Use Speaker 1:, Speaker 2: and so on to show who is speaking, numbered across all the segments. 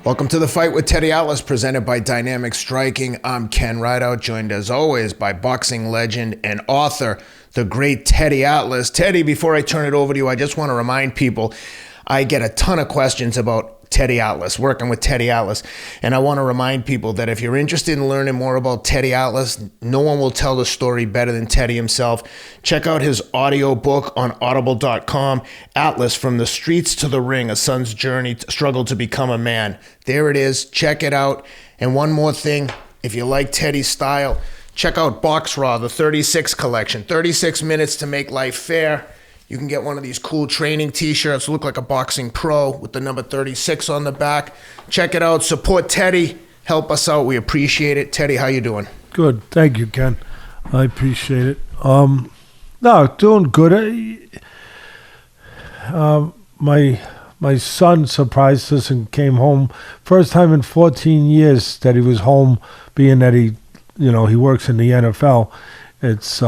Speaker 1: Welcome to The Fight with Teddy Atlas, presented by Dynamic Striking. I'm Ken Rideout, joined as always by boxing legend and author, the great Teddy Atlas. Teddy, before I turn it over to you, I just want to remind people, I get a ton of questions about Teddy Atlas, working with Teddy Atlas. And I want to remind people that if you're interested in learning more about Teddy Atlas, no one will tell the story better than Teddy himself. Check out his audiobook on audible.com, Atlas, From the Streets to the Ring, A Son's Journey, Struggle to Become a Man. There it is. Check it out. And one more thing, if you like Teddy's style, check out Box Raw, the 36 collection, 36 minutes to make life fair. You can get one of these cool training t-shirts, look like a boxing pro with the number 36 on the back. Check it out. Support Teddy. Help us out. We appreciate it. Teddy, how you doing?
Speaker 2: Good. Thank you, Ken. I appreciate it. No, doing good. My son surprised us and came home. First time in 14 years that he was home, being that he works in the NFL. It's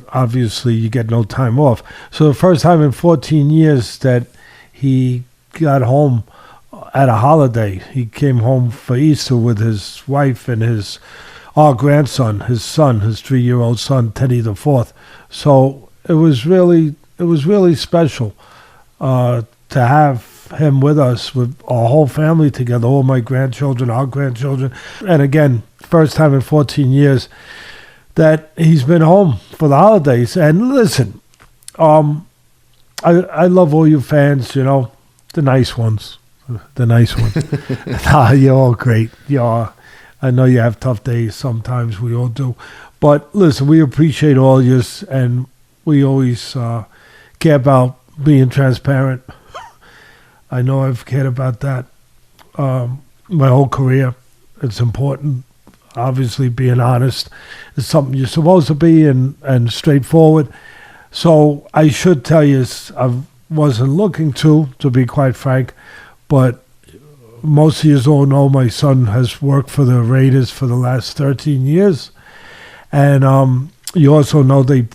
Speaker 2: obviously you get no time off. So the first time in 14 years that he got home at a holiday. He came home for Easter with his wife and our grandson, his 3-year-old son, Teddy the Fourth. So it was really special to have him with us, with our whole family together, all my grandchildren, our grandchildren. And again, first time in 14 years that he's been home for the holidays. And listen, I love all you fans, the nice ones. Nah, you're all great. I know you have tough days sometimes, we all do. But listen, we appreciate all yours, and we always care about being transparent. I know I've cared about that my whole career. It's important. Obviously, being honest is something you're supposed to be, and straightforward. So I should tell you, I wasn't looking to be quite frank, but most of you all know my son has worked for the Raiders for the last 13 years. And you also know they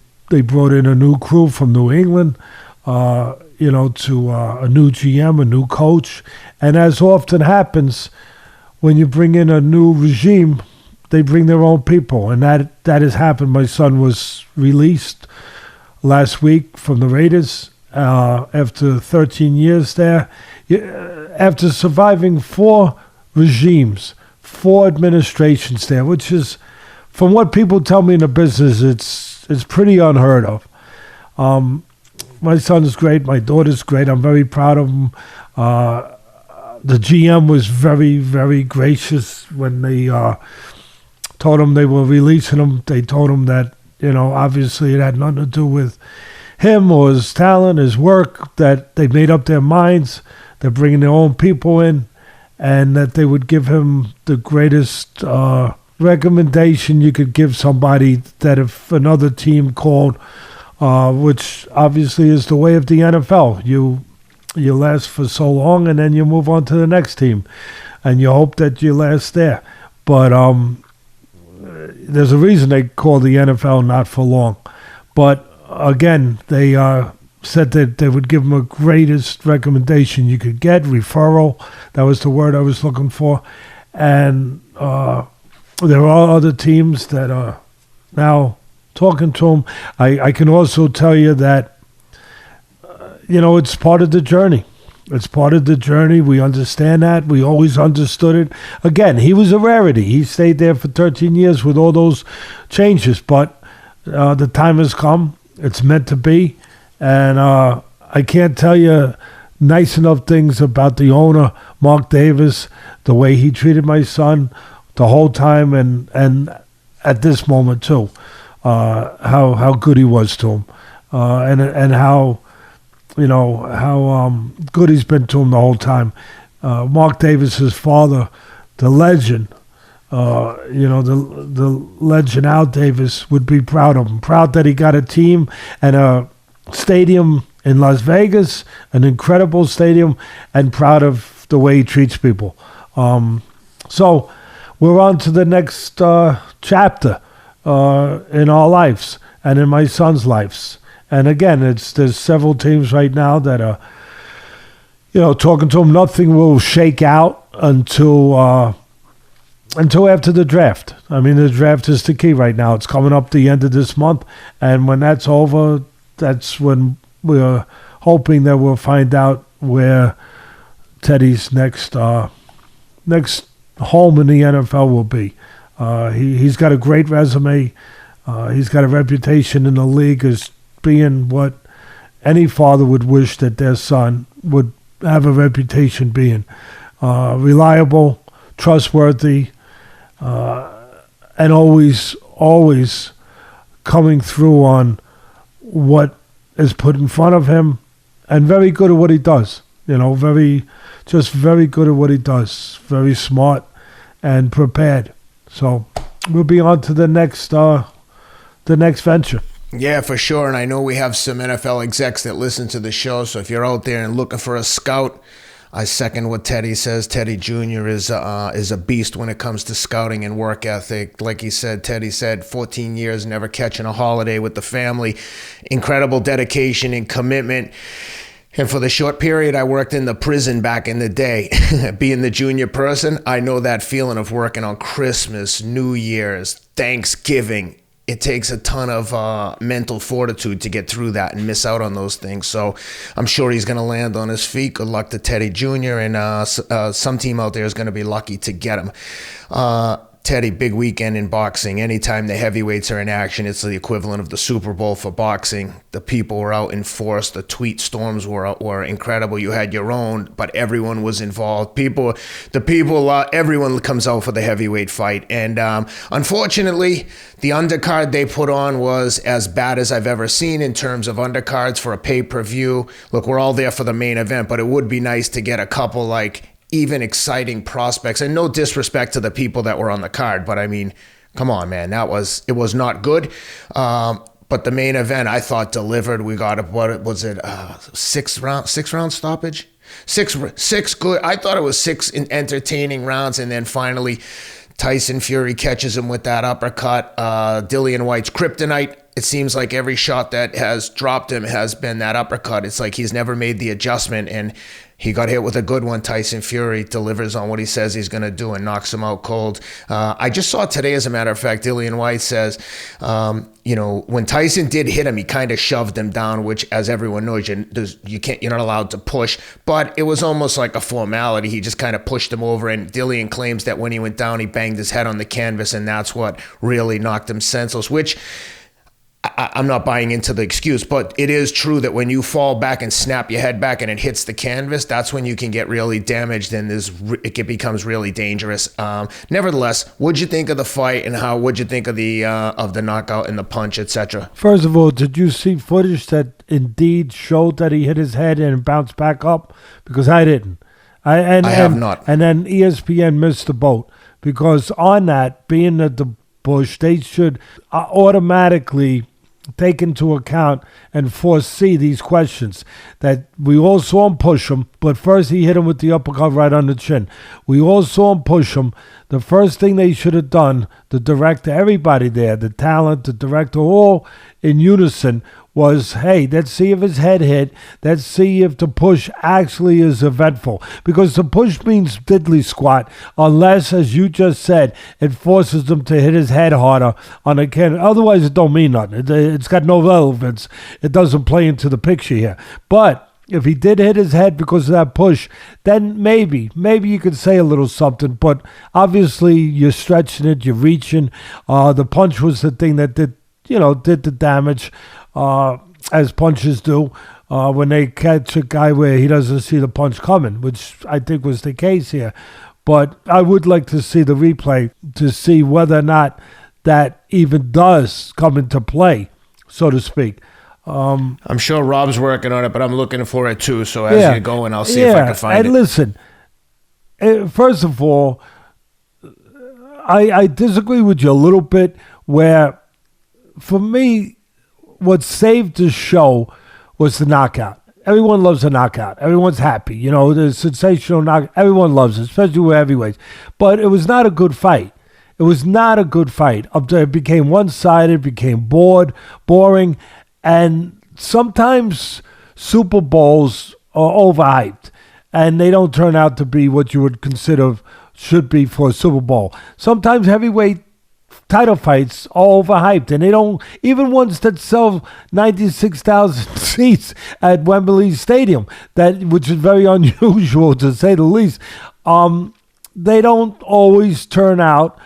Speaker 2: brought in a new crew from New England, to a new GM, a new coach. And as often happens, when you bring in a new regime, they bring their own people, and that has happened. My son was released last week from the Raiders after 13 years there. After surviving 4 regimes, 4 administrations there, which is, from what people tell me in the business, it's pretty unheard of. My son's great. My daughter's great. I'm very proud of them. The GM was very, very gracious when they told him they were releasing him. They told him that, obviously it had nothing to do with him or his talent, his work, that they made up their minds. They're bringing their own people in, and that they would give him the greatest recommendation you could give somebody, that if another team called, which obviously is the way of the NFL, you last for so long and then you move on to the next team, and you hope that you last there. But there's a reason they call the NFL not for long. But again, they said that they would give him a greatest recommendation you could get, referral. That was the word I was looking for. And there are other teams that are now talking to him. I can also tell you that, it's part of the journey. It's part of the journey. We understand that. We always understood it. Again, he was a rarity. He stayed there for 13 years with all those changes. But the time has come. It's meant to be. And I can't tell you nice enough things about the owner, Mark Davis, the way he treated my son the whole time, and at this moment too, how good he was to him, and how good he's been to him the whole time. Mark Davis's father, the legend, the legend Al Davis, would be proud of him. Proud that he got a team and a stadium in Las Vegas, an incredible stadium, and proud of the way he treats people. So we're on to the next chapter in our lives and in my son's lives. And again, there's several teams right now that are, talking to him, nothing will shake out until after the draft. I mean, the draft is the key right now. It's coming up the end of this month, and when that's over, that's when we're hoping that we'll find out where Teddy's next home in the NFL will be. He's got a great resume. He's got a reputation in the league as being what any father would wish that their son would have a reputation being. Reliable, trustworthy, and always coming through on what is put in front of him, and very good at what he does. Very good at what he does. Very smart and prepared. So we'll be on to the next venture.
Speaker 1: Yeah, for sure. And I know we have some NFL execs that listen to the show. So if you're out there and looking for a scout, I second what Teddy says. Teddy Jr. is a beast when it comes to scouting and work ethic. Like he said, Teddy said, 14 years, never catching a holiday with the family. Incredible dedication and commitment. And for the short period I worked in the prison back in the day, being the junior person, I know that feeling of working on Christmas, New Year's, Thanksgiving. It takes a ton of mental fortitude to get through that and miss out on those things. So I'm sure he's going to land on his feet. Good luck to Teddy Jr. And some team out there is going to be lucky to get him. Teddy, big weekend in boxing. Anytime the heavyweights are in action, it's the equivalent of the Super Bowl for boxing. The people were out in force. The tweet storms were incredible. You had your own, but everyone was involved. Everyone comes out for the heavyweight fight. And unfortunately, the undercard they put on was as bad as I've ever seen in terms of undercards for a pay-per-view. Look, we're all there for the main event, but it would be nice to get a couple even exciting prospects, and no disrespect to the people that were on the card, but I mean, come on, man, it was not good. But the main event, I thought, delivered. We got six round stoppage, six good. I thought it was six entertaining rounds, and then finally, Tyson Fury catches him with that uppercut. Dillian Whyte's kryptonite. It seems like every shot that has dropped him has been that uppercut. It's like he's never made the adjustment, and he got hit with a good one. Tyson Fury delivers on what he says he's going to do and knocks him out cold. I just saw today, as a matter of fact, Dillian Whyte says, when Tyson did hit him, he kind of shoved him down, which, as everyone knows, you're not allowed to push. But it was almost like a formality. He just kind of pushed him over, and Dillian claims that when he went down, he banged his head on the canvas, and that's what really knocked him senseless, which I'm not buying into the excuse, but it is true that when you fall back and snap your head back and it hits the canvas, that's when you can get really damaged, and it becomes really dangerous. Nevertheless, what'd you think of the fight, and what'd you think of the knockout and the punch, etc.?
Speaker 2: First of all, did you see footage that indeed showed that he hit his head and bounced back up? Because I didn't. I have not. And then ESPN missed the boat, because on that, being at the Bush, they should automatically take into account and foresee these questions. That we all saw him push him, but first he hit him with the uppercut right on the chin. We all saw him push him. The first thing they should have done, the director, everybody there, the talent, the director, all in unison, was, hey, let's see if his head hit. Let's see if the push actually is eventful. Because the push means diddly squat, unless, as you just said, it forces them to hit his head harder on a can. Otherwise, it don't mean nothing. It's got no relevance. It doesn't play into the picture here. But if he did hit his head because of that push, then maybe you could say a little something. But obviously, you're stretching it, you're reaching. The punch was the thing that did the damage. As punches do, when they catch a guy where he doesn't see the punch coming, which I think was the case here. But I would like to see the replay to see whether or not that even does come into play, so to speak.
Speaker 1: I'm sure Rob's working on it, but I'm looking for it too. So as you go, and I'll see if I can find it.
Speaker 2: And listen, first of all, I disagree with you a little bit, where for me, what saved the show was the knockout. Everyone loves a knockout. Everyone's happy. The sensational knockout. Everyone loves it, especially with heavyweights. But it was not a good fight. It was not a good fight. It became one-sided, became boring, and sometimes Super Bowls are overhyped. and they don't turn out to be what you would consider should be for a Super Bowl. Sometimes heavyweight title fights are overhyped, and they don't, even ones that sell 96,000 seats at Wembley Stadium, which is very unusual to say the least. They don't always turn out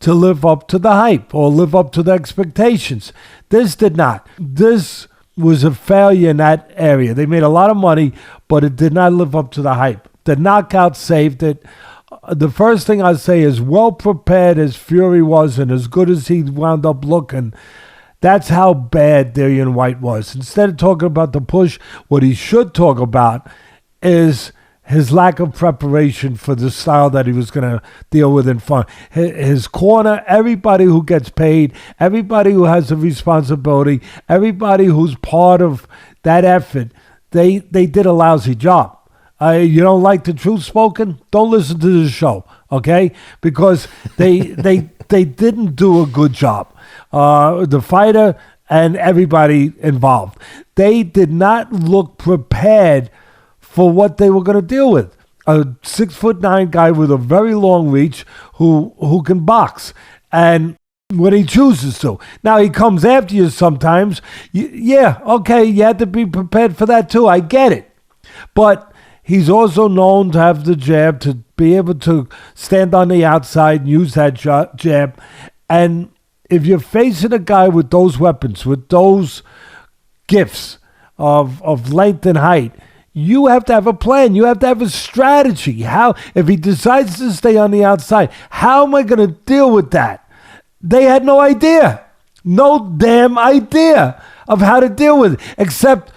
Speaker 2: to live up to the hype or live up to the expectations. This did not. This was a failure in that area. They made a lot of money, but it did not live up to the hype. The knockout saved it. The first thing I say is, well prepared as Fury was and as good as he wound up looking, that's how bad Dillian Whyte was. Instead of talking about the push, what he should talk about is his lack of preparation for the style that he was going to deal with in front. His corner, everybody who gets paid, everybody who has a responsibility, everybody who's part of that effort, they did a lousy job. You don't like the truth spoken? Don't listen to the show, okay? Because they didn't do a good job. The fighter and everybody involved. They did not look prepared for what they were going to deal with. A 6'9" guy with a very long reach who can box. And when he chooses to. Now, he comes after you sometimes. Yeah, okay, you had to be prepared for that too. I get it. But he's also known to have the jab, to be able to stand on the outside and use that jab. And if you're facing a guy with those weapons, with those gifts of length and height, you have to have a plan. You have to have a strategy. How, if he decides to stay on the outside, how am I going to deal with that? They had no idea. No damn idea of how to deal with it, except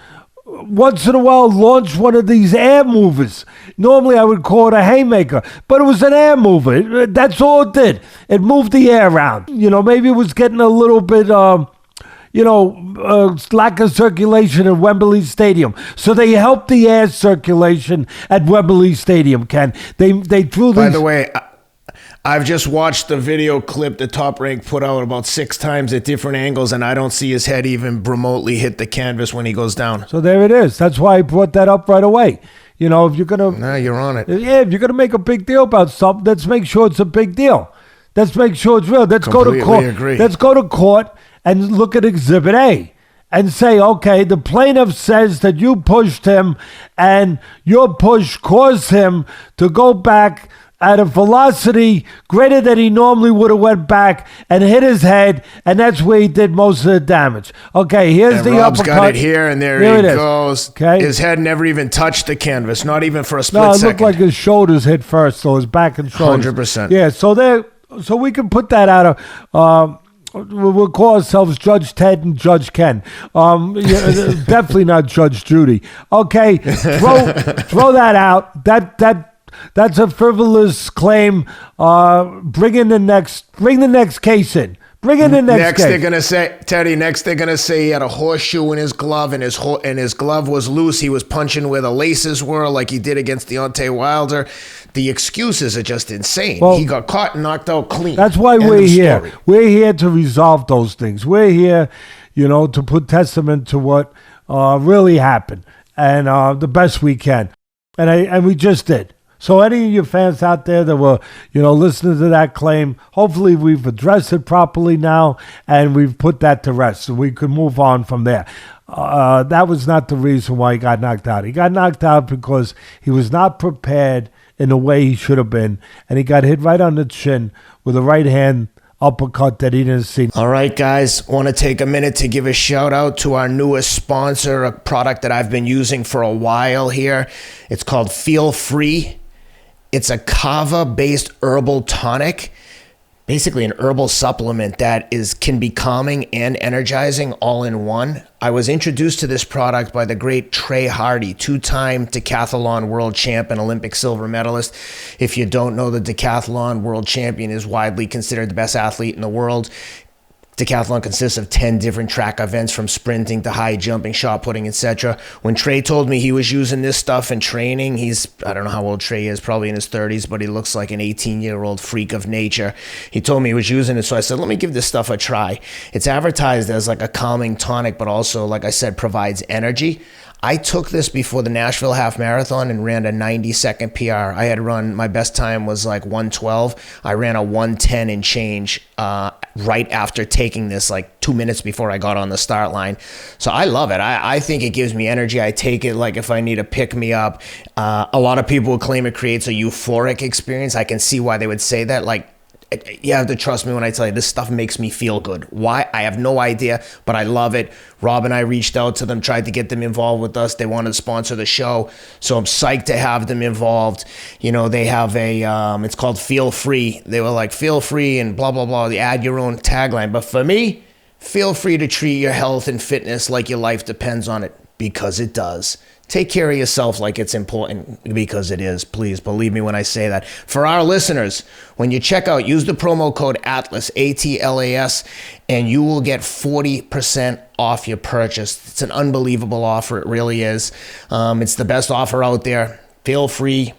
Speaker 2: once in a while launch one of these air movers. Normally I would call it a haymaker, but it was an air mover. That's all it did. It moved the air around. Maybe it was getting a little bit, lack of circulation at Wembley Stadium. So they helped the air circulation at Wembley Stadium, Ken. They threw these...
Speaker 1: By the way, I've just watched the video clip the Top Rank put out about 6 times at different angles, and I don't see his head even remotely hit the canvas when he goes down.
Speaker 2: So there it is. That's why I brought that up right away. If you're going to...
Speaker 1: Nah, you're on it.
Speaker 2: Yeah, if you're going to make a big deal about something, let's make sure it's a big deal. Let's make sure it's real. Let's go to court.
Speaker 1: Agree.
Speaker 2: Let's go to court and look at Exhibit A and say, okay, the plaintiff says that you pushed him and your push caused him to go back at a velocity greater than he normally would have went back and hit his head, and that's where he did most of the damage. Okay, here's
Speaker 1: and
Speaker 2: the
Speaker 1: Rob's
Speaker 2: uppercut.
Speaker 1: got it here, and there he goes.
Speaker 2: Okay.
Speaker 1: His head never even touched the canvas, not even for a split
Speaker 2: second.
Speaker 1: second.
Speaker 2: No, it looked like his shoulders hit first, so his back and shoulders.
Speaker 1: 100%.
Speaker 2: Yeah, so we can put that out of... we'll call ourselves Judge Ted and Judge Ken. Definitely not Judge Judy. Okay, throw that out. That's a frivolous claim. Bring the next case in. Bring in the next case.
Speaker 1: They're gonna say, Teddy. Next, they're gonna say he had a horseshoe in his glove, and his glove was loose. He was punching where the laces were, like he did against Deontay Wilder. The excuses are just insane. Well, he got caught and knocked out clean.
Speaker 2: That's why we're here. We're here to resolve those things. We're here, to put testament to what really happened, and the best we can, and we just did. So any of you fans out there that were, listening to that claim, hopefully we've addressed it properly now and we've put that to rest so we can move on from there. That was not the reason why he got knocked out. He got knocked out because he was not prepared in the way he should have been, and he got hit right on the chin with a right hand uppercut that he didn't see.
Speaker 1: All right, guys, want to take a minute to give a shout out to our newest sponsor, a product that I've been using for a while here. It's called Feel Free. It's a kava-based herbal tonic, basically an herbal supplement that can be calming and energizing all in one. I was introduced to this product by the great Trey Hardy, 2-time decathlon world champ and Olympic silver medalist. If you don't know, the decathlon world champion is widely considered the best athlete in the world. Decathlon consists of 10 different track events, from sprinting to high jumping, shot putting, etc. When Trey told me he was using this stuff in training, I don't know how old Trey is, probably in his 30s, but he looks like an 18-year-old freak of nature. He told me he was using it, so I said, let me give this stuff a try. It's advertised as like a calming tonic, but also, like I said, provides energy. I took this before the Nashville Half Marathon and ran a 90-second PR. I had run, my best time was like 1:12. I ran a 1:10 and change right after taking this, like 2 minutes before I got on the start line. So I love it. I think it gives me energy. I take it like if I need to pick me up. A lot of people will claim it creates a euphoric experience. I can see why they would say that. Like, you have to trust me when I tell you this stuff makes me feel good. Why? I have no idea, but I love it. Rob and I reached out to them, tried to get them involved with us. They wanted to sponsor the show, so I'm psyched to have them involved. You know, they have a, it's called Feel Free. They were like, feel free and blah, blah, blah. They add your own tagline. But for me, feel free to treat your health and fitness like your life depends on it, because it does. Take care of yourself like it's important, because it is. Please believe me when I say that. For our listeners, when you check out, use the promo code ATLAS, ATLAS, and you will get 40% off your purchase. It's an unbelievable offer. It really is. It's the best offer out there. Feel free.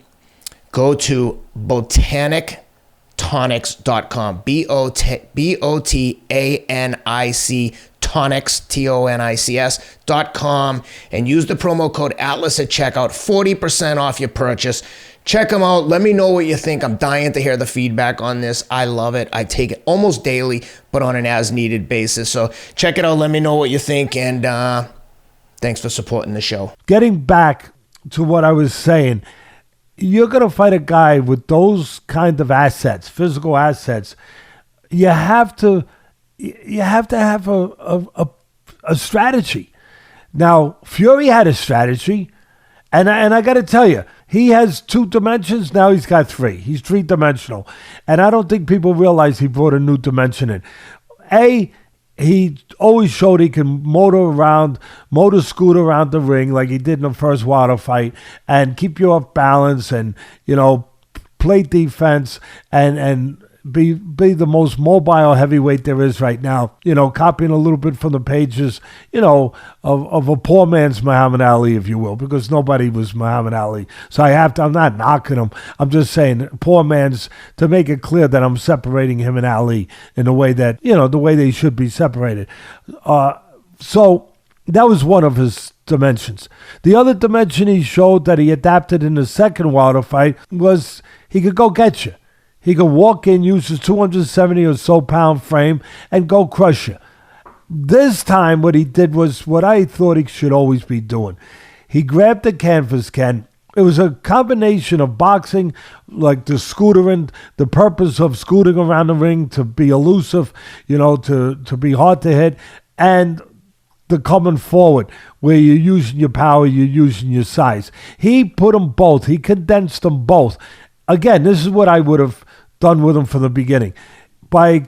Speaker 1: Go to botanictonics.com, BOTANIC Tonics, TONICS.com, and use the promo code ATLAS at checkout, 40% off your purchase. Check them out. Let me know what you think. I'm dying to hear the feedback on this. I love it. I take it almost daily, but on an as-needed basis. So check it out. Let me know what you think, and thanks for supporting the show.
Speaker 2: Getting back to what I was saying, you're going to fight a guy with those kind of assets, physical assets. You have to have a strategy. Now, Fury had a strategy, and I got to tell you, he has 2 dimensions. Now he's got 3. He's 3-dimensional, and I don't think people realize he brought a new dimension in. He always showed he can motor scoot around the ring like he did in the first water fight, and keep you off balance, and play defense, and be the most mobile heavyweight there is right now. Copying a little bit from the pages, of a poor man's Muhammad Ali, if you will, because nobody was Muhammad Ali. So I'm not knocking him. I'm just saying poor man's, to make it clear that I'm separating him and Ali in the way that, the way they should be separated. So that was one of his dimensions. The other dimension he showed that he adapted in the second Wilder fight was he could go get you. He could walk in, use his 270 or so pound frame, and go crush you. This time, what he did was what I thought he should always be doing. He grabbed the canvas, Ken. It was a combination of boxing, like the scootering, the purpose of scooting around the ring to be elusive, to be hard to hit, and the coming forward, where you're using your power, you're using your size. He put them both. He condensed them both. Again, this is what I would have done with him from the beginning. By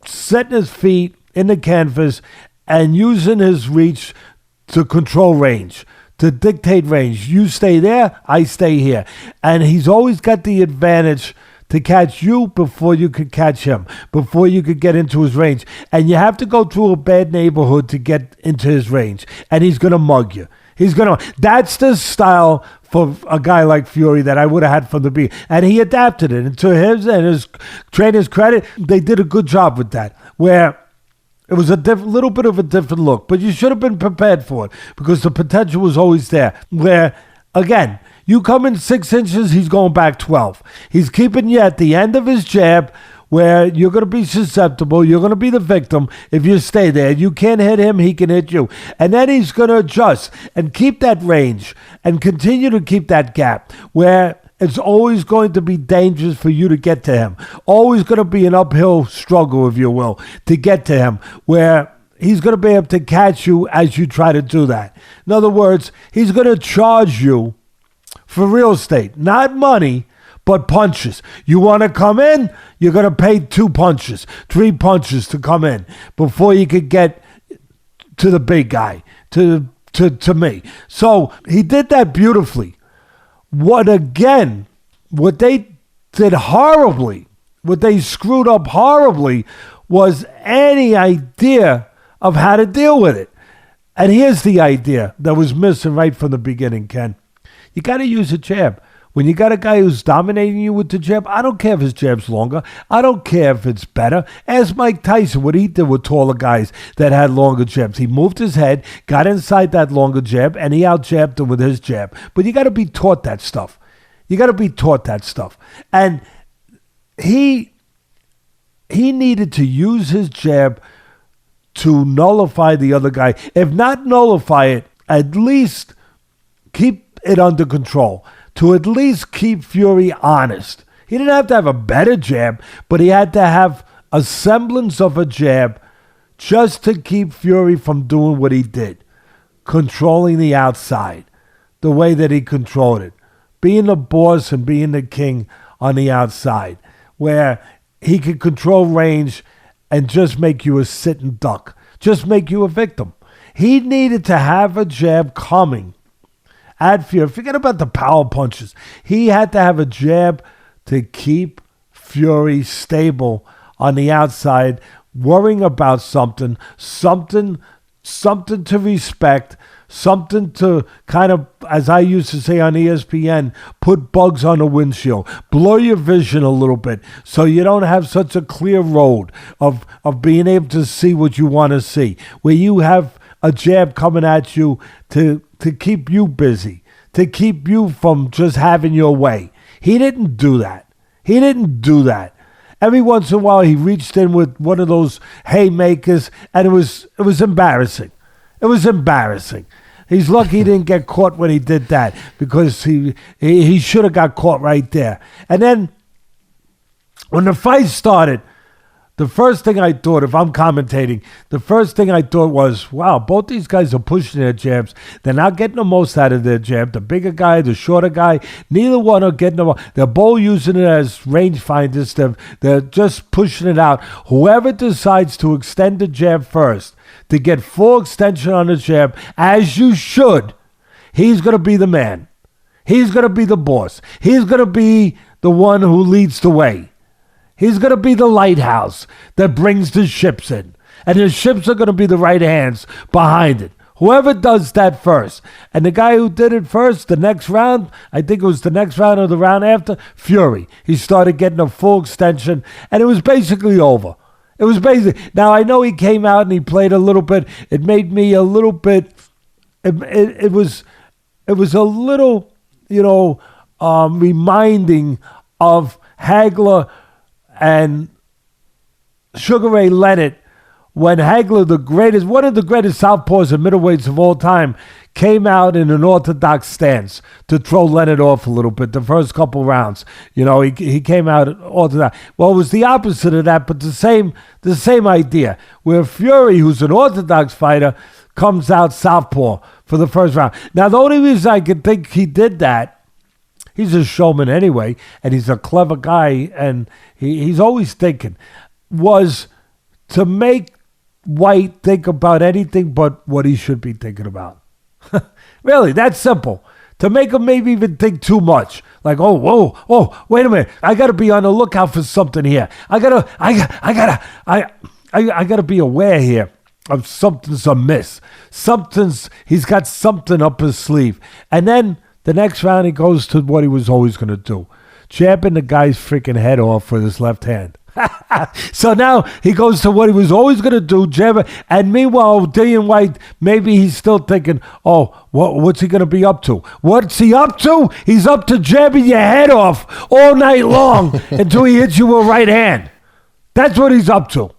Speaker 2: setting his feet in the canvas and using his reach to control range, to dictate range. You stay there, I stay here. And he's always got the advantage to catch you before you could catch him, before you could get into his range. And you have to go through a bad neighborhood to get into his range. And he's going to mug you. That's the style for a guy like Fury that I would have had from the beginning. And he adapted it. And to his and his trainer's credit, they did a good job with that, where it was a little bit of a different look. But you should have been prepared for it, because the potential was always there. Where, again, you come in 6 inches, he's going back 12. He's keeping you at the end of his jab, where you're going to be susceptible. You're going to be the victim if you stay there. You can't hit him, he can hit you. And then he's going to adjust and keep that range and continue to keep that gap, where it's always going to be dangerous for you to get to him. Always going to be an uphill struggle, if you will, to get to him, where he's going to be able to catch you as you try to do that. In other words, he's going to charge you for real estate, not money, but punches. You want to come in, you're going to pay 2 punches, 3 punches to come in before you could get to the big guy, to me. So he did that beautifully. What they did horribly, what they screwed up horribly, was any idea of how to deal with it. And here's the idea that was missing right from the beginning, Ken. You got to use a jab. When you got a guy who's dominating you with the jab, I don't care if his jab's longer. I don't care if it's better. Ask Mike Tyson what he did with taller guys that had longer jabs. He moved his head, got inside that longer jab, and he out-jabbed him with his jab. But you got to be taught that stuff. You got to be taught that stuff. And he needed to use his jab to nullify the other guy. If not nullify it, at least keep it under control. To at least keep Fury honest. He didn't have to have a better jab, but he had to have a semblance of a jab just to keep Fury from doing what he did. Controlling the outside. The way that he controlled it. Being the boss and being the king on the outside. Where he could control range and just make you a sitting duck. Just make you a victim. He needed to have a jab coming at Fury. Forget about the power punches. He had to have a jab to keep Fury stable on the outside, worrying about something to respect, something to kind of, as I used to say on ESPN, put bugs on the windshield, blur your vision a little bit so you don't have such a clear road of being able to see what you want to see, where you have a jab coming at you to keep you busy, to keep you from just having your way. He didn't do that. Every once in a while, he reached in with one of those haymakers, and it was embarrassing. It was embarrassing. He's lucky he didn't get caught when he did that, because he should have got caught right there. And then when the fight started, the first thing I thought, if I'm commentating, was, wow, both these guys are pushing their jabs. They're not getting the most out of their jab. The bigger guy, the shorter guy, neither one are getting them. They're both using it as rangefinders. They're just pushing it out. Whoever decides to extend the jab first, to get full extension on the jab, as you should, he's going to be the man. He's going to be the boss. He's going to be the one who leads the way. He's going to be the lighthouse that brings the ships in. And the ships are going to be the right hands behind it. Whoever does that first. And the guy who did it first, the next round, I think it was the next round or the round after, Fury. He started getting a full extension, and it was basically over. It was basically... Now, I know he came out and he played a little bit. It made me a little bit... It was a little, reminding of Hagler and Sugar Ray Leonard, when Hagler, one of the greatest southpaws and middleweights of all time, came out in an orthodox stance to throw Leonard off a little bit the first couple rounds. He came out orthodox. Well, it was the opposite of that, but the same idea, where Fury, who's an orthodox fighter, comes out southpaw for the first round. Now, the only reason I could think he did that, he's a showman anyway, and he's a clever guy, and he's always thinking, was to make Whyte think about anything but what he should be thinking about. Really, that's simple. To make him maybe even think too much. Like, whoa, wait a minute. I got to be on the lookout for something here. I gotta be aware here of something's amiss. He's got something up his sleeve. And then the next round, he goes to what he was always going to do. Jabbing the guy's freaking head off with his left hand. So now he goes to what he was always going to do, jab. And meanwhile, Dillian Whyte, maybe he's still thinking, what's he going to be up to? What's he up to? He's up to jabbing your head off all night long until he hits you with a right hand. That's what he's up to.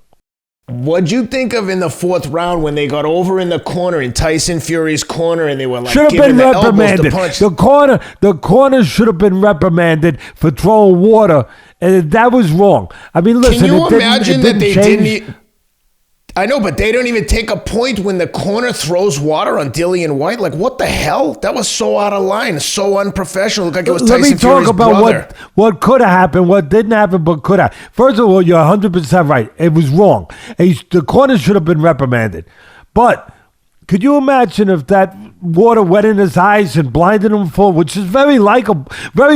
Speaker 1: What'd you think of in the fourth round when they got over in the corner, in Tyson Fury's corner, and they were like
Speaker 2: should have
Speaker 1: giving
Speaker 2: been
Speaker 1: the elbows
Speaker 2: reprimanded.
Speaker 1: to punch?
Speaker 2: The corner should have been reprimanded for throwing water, and that was wrong. I mean, listen.
Speaker 1: Can you imagine that they didn't? I know, but they don't even take a point when the corner throws water on Dillian Whyte. Like, what the hell? That was so out of line, so unprofessional. Looked like it was Tyson Fury's brother. Let me talk about
Speaker 2: what could have happened, what didn't happen, but could have. First of all, you're 100% right. It was wrong. The corner should have been reprimanded. But could you imagine if that water went in his eyes and blinded him which is very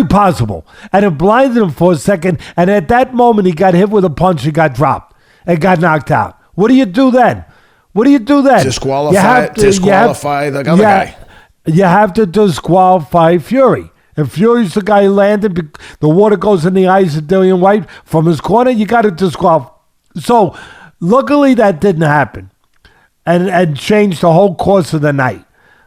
Speaker 2: possible, and it blinded him for a second, and at that moment he got hit with a punch and got dropped and got knocked out. What do you do then?
Speaker 1: Disqualify the other guy.
Speaker 2: You have to disqualify Fury. If Fury's the guy who landed, the water goes in the eyes of Dillian Whyte from his corner, you got to disqualify. So, luckily that didn't happen and changed the whole course of the night.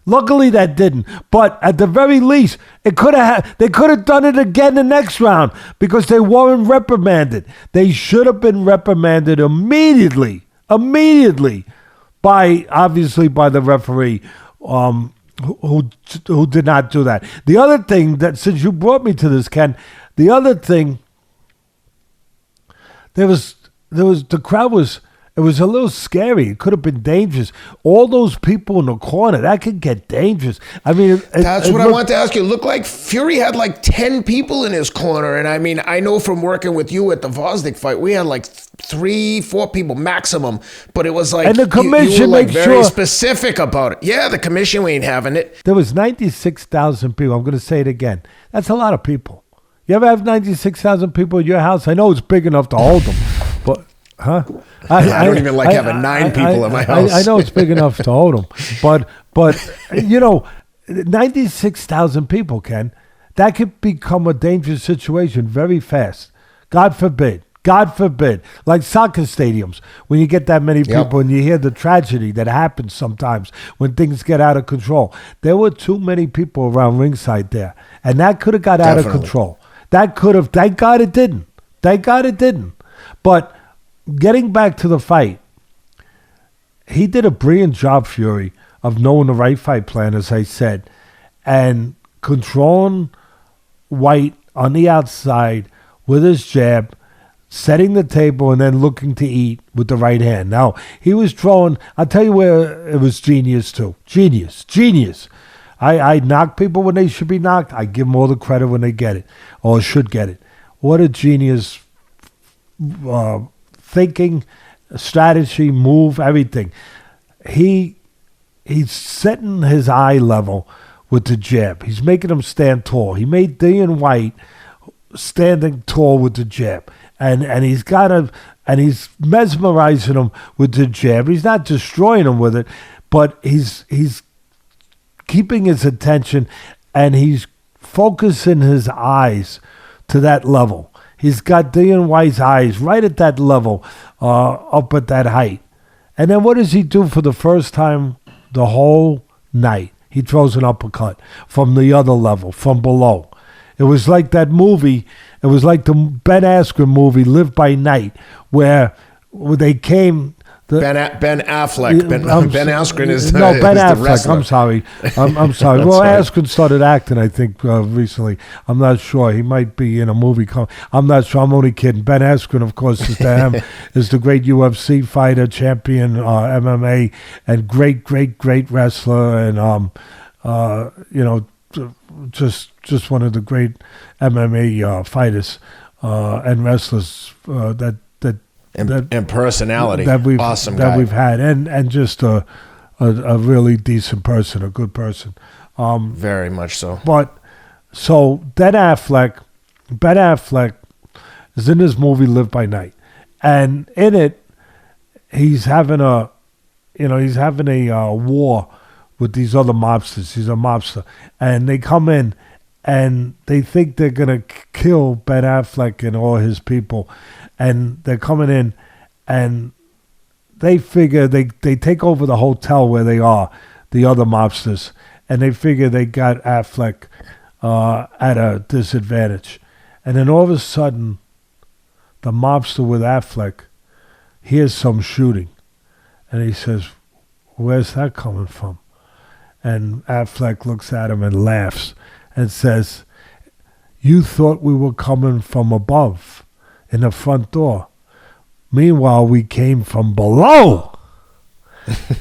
Speaker 2: Luckily that didn't. But at the very least, they could have done it again the next round because they weren't reprimanded. They should have been reprimanded immediately by the referee who did not do that. The other thing that, since you brought me to this, Ken, the other thing, the crowd was, it was a little scary. It could have been dangerous. All those people in the corner, that could get dangerous. I mean,
Speaker 1: that's what I want to ask you. It looked like Fury had like 10 people in his corner. And I mean, I know from working with you at the Vosnik fight, we had like 3-4 people maximum. But it was like,
Speaker 2: and the commission
Speaker 1: you were like very specific about it. Yeah, the commission ain't having it.
Speaker 2: There was 96,000 people. I'm going to say it again. That's a lot of people. You ever have 96,000 people in your house? I know it's big enough to hold them, but... Huh?
Speaker 1: I don't even like having 9 people in my house.
Speaker 2: I know it's big enough to hold them, but 96,000 people, Ken, that could become a dangerous situation very fast. God forbid. Like soccer stadiums, when you get that many people and you hear the tragedy that happens sometimes when things get out of control. There were too many people around ringside there, and that could have got out of control. That could have. Thank God it didn't. But getting back to the fight, he did a brilliant job, Fury, of knowing the right fight plan, as I said, and controlling Whyte on the outside with his jab, setting the table, and then looking to eat with the right hand. Now, he was throwing, I'll tell you where it was genius, too. Genius. I knock people when they should be knocked. I give them all the credit when they get it, or should get it. What a genius thinking, strategy, move, everything. He's setting his eye level with the jab. He's making him stand tall. He made Dillian Whyte standing tall with the jab. And he's mesmerizing him with the jab. He's not destroying him with it, but he's keeping his attention and he's focusing his eyes to that level. He's got Dillian Whyte's eyes right at that level, up at that height. And then what does he do for the first time the whole night? He throws an uppercut from the other level, from below. It was like that movie. It was like the Ben Askren movie, Live by Night, where they came...
Speaker 1: Ben Affleck. Ben Askren is
Speaker 2: no, Ben
Speaker 1: Affleck.
Speaker 2: The wrestler. I'm sorry. Well, right. Askren started acting, I think, recently. I'm not sure. He might be in a movie. I'm not sure. I'm only kidding. Ben Askren, of course, is the great UFC fighter, champion, MMA, and great wrestler, and just one of the great MMA fighters and wrestlers
Speaker 1: and personality
Speaker 2: that we've had, and just a really decent person, a good person.
Speaker 1: Very much so.
Speaker 2: But so Ben Affleck is in this movie Live by Night, and in it he's having a war with these other mobsters. He's a mobster, and they come in and they think they're gonna kill Ben Affleck and all his people. And they're coming in, and they figure they take over the hotel where they are, the other mobsters, and they figure they got Affleck at a disadvantage. And then all of a sudden, the mobster with Affleck hears some shooting, and he says, "Where's that coming from?" And Affleck looks at him and laughs and says, "You thought we were coming from above in the front door. Meanwhile, we came from below.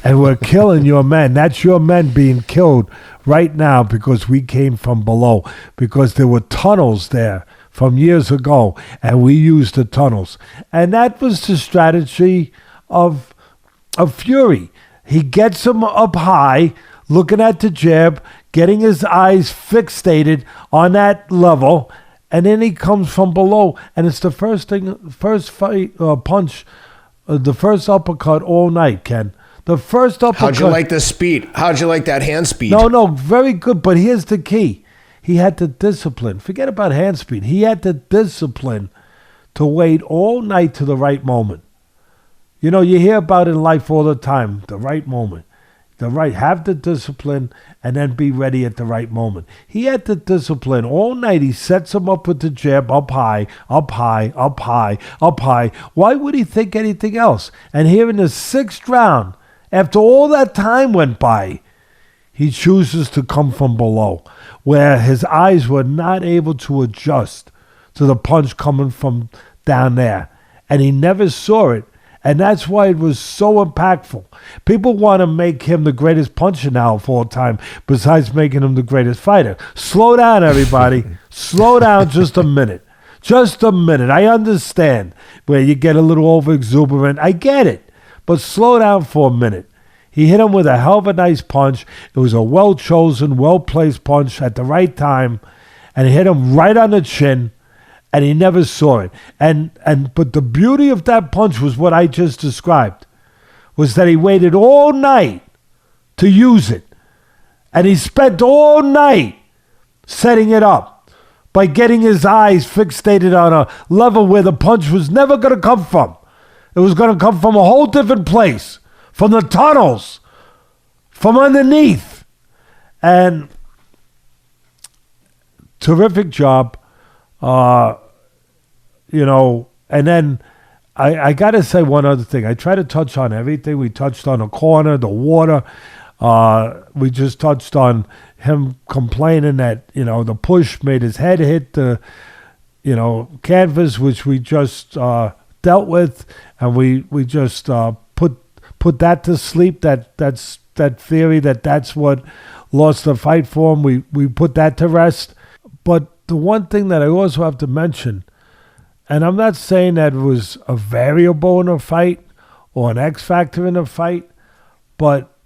Speaker 2: And we're killing your men. That's your men being killed right now because we came from below. Because there were tunnels there from years ago, and we used the tunnels." And that was the strategy of Fury. He gets him up high, looking at the jab, getting his eyes fixated on that level, and then he comes from below, and it's the first uppercut all night, Ken. The first uppercut.
Speaker 1: How'd you like the speed? How'd you like that hand speed?
Speaker 2: No, very good. But here's the key. he had the discipline. Forget about hand speed. He had the discipline to wait all night to the right moment. You know, you hear about it in life all the time, the right moment. Have the discipline and then be ready at the right moment. He had the discipline all night. He sets him up with the jab, up high, up high, up high, up high. Why would he think anything else? And here in the 6th round, after all that time went by, he chooses to come from below, where his eyes were not able to adjust to the punch coming from down there. And he never saw it. And that's why it was so impactful. People want to make him the greatest puncher now of all time, besides making him the greatest fighter. Slow down, everybody. Slow down just a minute. Just a minute. I understand where you get a little over-exuberant. I get it. But slow down for a minute. He hit him with a hell of a nice punch. It was a well-chosen, well-placed punch at the right time. And he hit him right on the chin. And he never saw it. But the beauty of that punch was what I just described, was that he waited all night to use it. And he spent all night setting it up by getting his eyes fixated on a level where the punch was never going to come from. It was going to come from a whole different place, from the tunnels, from underneath. And terrific job. You know, and then I got to say one other thing. I try to touch on everything. We touched on the corner, the water. We just touched on him complaining that, you know, the push made his head hit the, you know, canvas, which we just dealt with. And we just put that to sleep, that theory that's what lost the fight for him. We put that to rest. But the one thing that I also have to mention, and I'm not saying that it was a variable in a fight or an X factor in a fight, but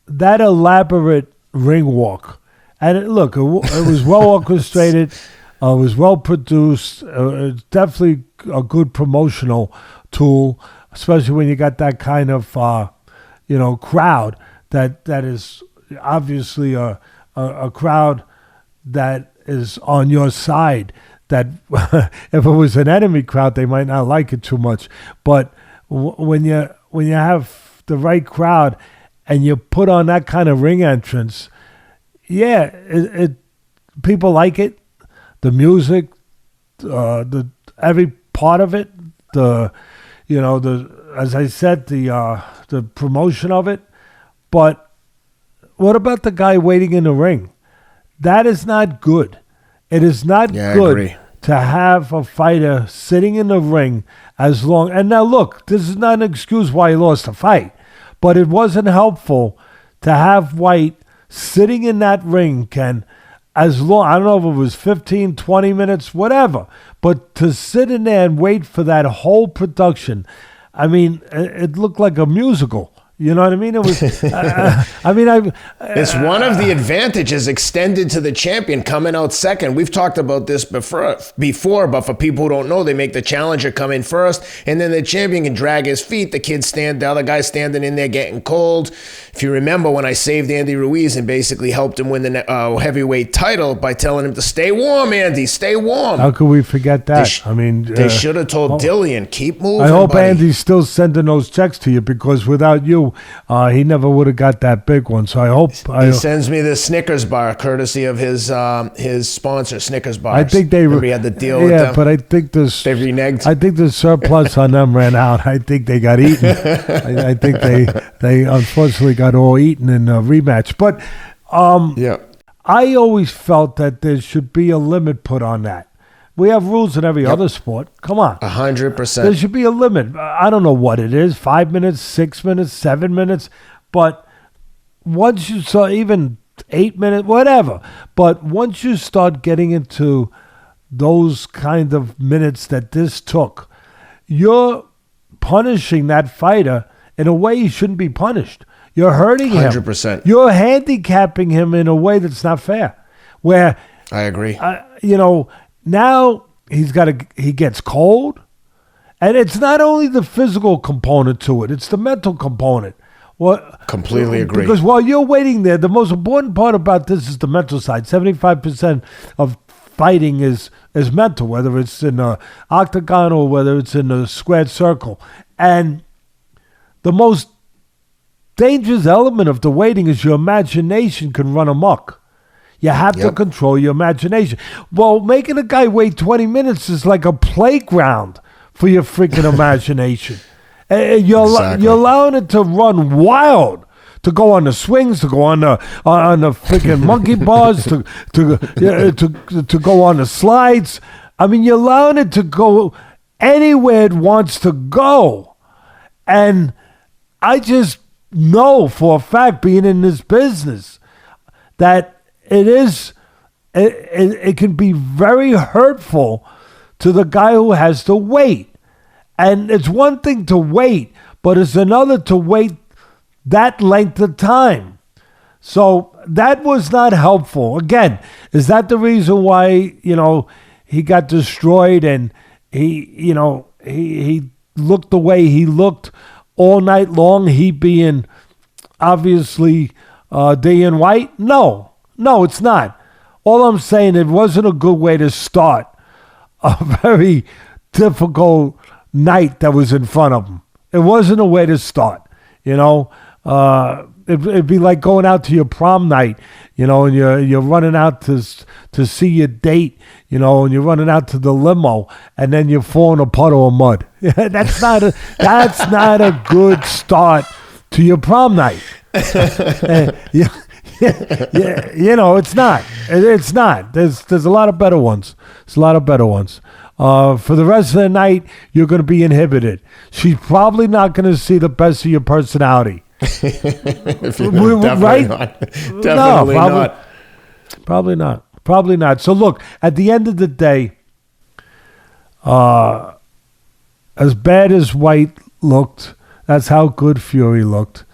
Speaker 2: that elaborate ring walk. And it was well orchestrated. It was well produced. It's definitely a good promotional tool, especially when you got that kind of, crowd that is obviously a crowd that is on your side. That if it was an enemy crowd, they might not like it too much. But when you have the right crowd and you put on that kind of ring entrance, it people like it. The music, every part of it, as I said, the promotion of it. But what about the guy waiting in the ring? That is not good. It is not good to have a fighter sitting in the ring as long. And now, look, this is not an excuse why he lost the fight, but it wasn't helpful to have Whyte sitting in that ring, Ken, as long. I don't know if it was 15, 20 minutes, whatever, but to sit in there and wait for that whole production. I mean, it looked like a musical. You know what I mean? It was.
Speaker 1: It's one of the advantages extended to the champion coming out second. We've talked about this before, but for people who don't know, they make the challenger come in first, and then the champion can drag his feet. The other guy's standing in there getting cold. If you remember when I saved Andy Ruiz and basically helped him win the heavyweight title by telling him to stay warm, Andy, stay warm.
Speaker 2: How could we forget that?
Speaker 1: They should have told Dillian, keep moving.
Speaker 2: I hope
Speaker 1: buddy.
Speaker 2: Andy's still sending those checks to you, because without you, he never would have got that big one. So I hope
Speaker 1: he sends me the Snickers bar, courtesy of his sponsor, Snickers bars.
Speaker 2: I think they
Speaker 1: had the deal with them.
Speaker 2: But I think they reneged. I think the surplus on them ran out. I think they got eaten. I think they unfortunately got all eaten in a rematch. But I always felt that there should be a limit put on that. We have rules in every other sport. Come on.
Speaker 1: 100%.
Speaker 2: There should be a limit. I don't know what it is, 5 minutes, 6 minutes, 7 minutes. But once you saw even 8 minutes, whatever. But once you start getting into those kind of minutes that this took, you're punishing that fighter in a way he shouldn't be punished. You're hurting him.
Speaker 1: 100%.
Speaker 2: You're handicapping him in a way that's not fair. Where
Speaker 1: I agree.
Speaker 2: Now he gets cold, and it's not only the physical component to it; it's the mental component.
Speaker 1: Completely agree.
Speaker 2: Because while you're waiting there, the most important part about this is the mental side. 75% of fighting is mental, whether it's in an octagon or whether it's in a squared circle. And the most dangerous element of the waiting is your imagination can run amok. You have to control your imagination. Well, making a guy wait 20 minutes is like a playground for your freaking imagination. You're allowing it to run wild, to go on the swings, to go on the freaking monkey bars, to go on the slides. I mean, you're allowing it to go anywhere it wants to go. And I just know for a fact, being in this business, that it can be very hurtful to the guy who has to wait. And it's one thing to wait, but it's another to wait that length of time. So that was not helpful. Again, is that the reason why, he got destroyed and he looked the way he looked all night long, he being obviously Dillian Whyte? No, it's not. All I'm saying, it wasn't a good way to start a very difficult night that was in front of him. It wasn't a way to start, It'd be like going out to your prom night, and you're running out to see your date, and you're running out to the limo, and then you fall in a puddle of mud. That's not a good start to your prom night. It's not. It's not. There's a lot of better ones. There's a lot of better ones. For the rest of the night, you're going to be inhibited. She's probably not going to see the best of your personality.
Speaker 1: Definitely not.
Speaker 2: Definitely not. Probably not. Probably not. So look, at the end of the day, as bad as Whyte looked, that's how good Fury looked.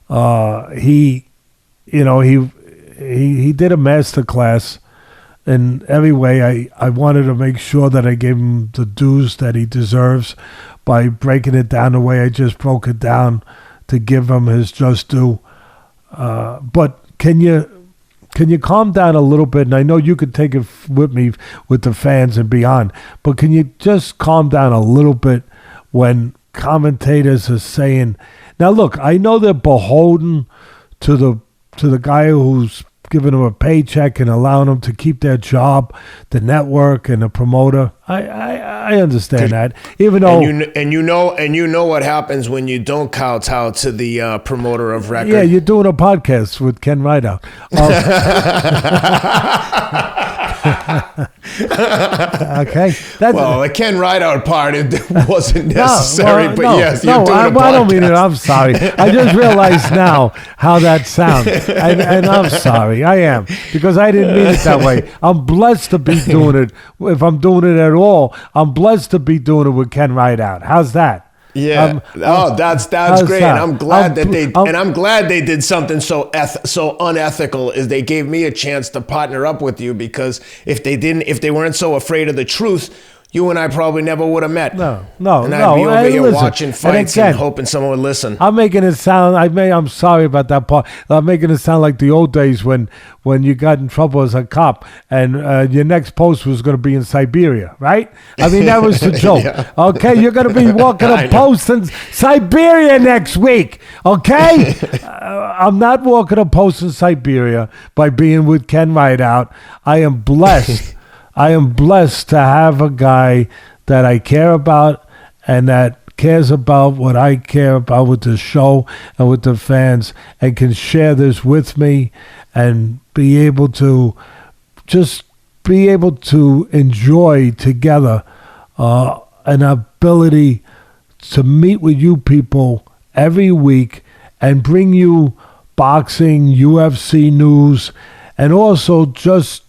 Speaker 2: He did a masterclass in every way. I wanted to make sure that I gave him the dues that he deserves by breaking it down the way I just broke it down, to give him his just due. But can you calm down a little bit? And I know you could take it with me with the fans and beyond, but can you just calm down a little bit when commentators are saying, now look, I know they're beholden to the guy who's giving them a paycheck and allowing them to keep their job, the network and the promoter. I understand that. Even though
Speaker 1: and you know what happens when you don't kowtow to the promoter of record.
Speaker 2: Yeah, you're doing a podcast with Ken Rideout. Okay.
Speaker 1: The Ken Rideout part wasn't necessary, but yes, you're doing a podcast.
Speaker 2: I don't mean it. I'm sorry. I just realized now how that sounds, and I'm sorry. I am, because I didn't mean it that way. I'm blessed to be doing it. If I'm doing it at all, I'm blessed to be doing it with Ken Rideout. How's that?
Speaker 1: Yeah. That's great. And I'm glad I'm glad they did something so unethical, is they gave me a chance to partner up with you, because if they weren't so afraid of the truth, you and I probably never would have met.
Speaker 2: No.
Speaker 1: And I'd be over here watching fights and hoping someone would listen.
Speaker 2: I'm making it sound, I'm sorry about that part. I'm making it sound like the old days when you got in trouble as a cop and your next post was going to be in Siberia, right? I mean, that was the joke. Yeah. Okay, you're going to be walking a post in Siberia next week, okay? I'm not walking a post in Siberia by being with Ken Rideout. I am blessed. I am blessed to have a guy that I care about and that cares about what I care about with the show and with the fans, and can share this with me and be able to enjoy together an ability to meet with you people every week and bring you boxing, UFC news, and also just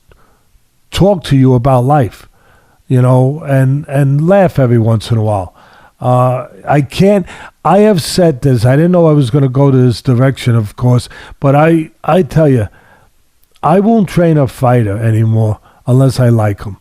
Speaker 2: talk to you about life, and laugh every once in a while. I have said this. I didn't know I was going to go to this direction, of course, but I tell you, I won't train a fighter anymore unless I like him.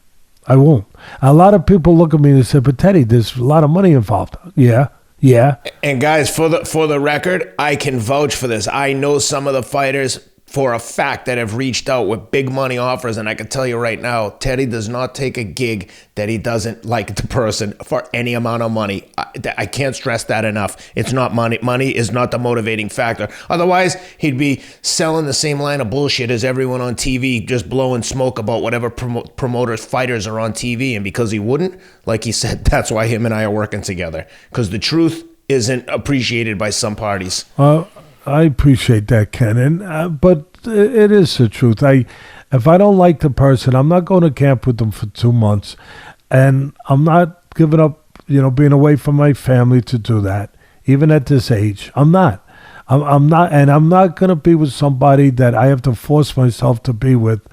Speaker 2: I won't. A lot of people look at me and say, but Teddy, there's a lot of money involved. Yeah, Yeah.
Speaker 1: And guys, for the record, I can vouch for this. I know some of the fighters for a fact that have reached out with big money offers, and I can tell you right now, Teddy does not take a gig that he doesn't like the person for any amount of money. I can't stress that enough. It's not money. Money is not the motivating factor. Otherwise, he'd be selling the same line of bullshit as everyone on TV, just blowing smoke about whatever promoters, fighters are on TV. And because he wouldn't, like he said, that's why him and I are working together. Because the truth isn't appreciated by some parties.
Speaker 2: I appreciate that, Ken, but it is the truth. If I don't like the person, I'm not going to camp with them for 2 months, and I'm not giving up, being away from my family to do that, even at this age. I'm not. I'm not, and I'm not going to be with somebody that I have to force myself to be with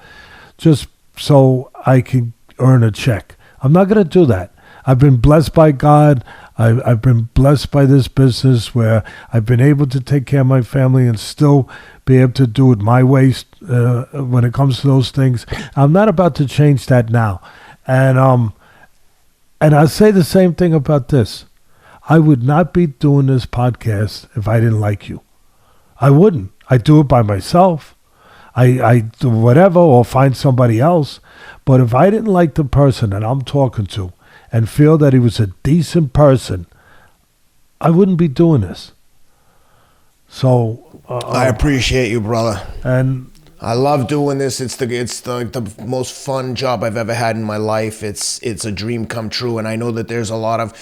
Speaker 2: just so I can earn a check. I'm not going to do that. I've been blessed by God. I've been blessed by this business where I've been able to take care of my family and still be able to do it my way when it comes to those things. I'm not about to change that now. And I'll say the same thing about this. I would not be doing this podcast if I didn't like you. I wouldn't. I do it by myself. I do whatever or find somebody else. But if I didn't like the person that I'm talking to, and feel that he was a decent person, I wouldn't be doing this. So
Speaker 1: I appreciate you, brother.
Speaker 2: And
Speaker 1: I love doing this. It's the most fun job I've ever had in my life. It's a dream come true, and I know that there's a lot of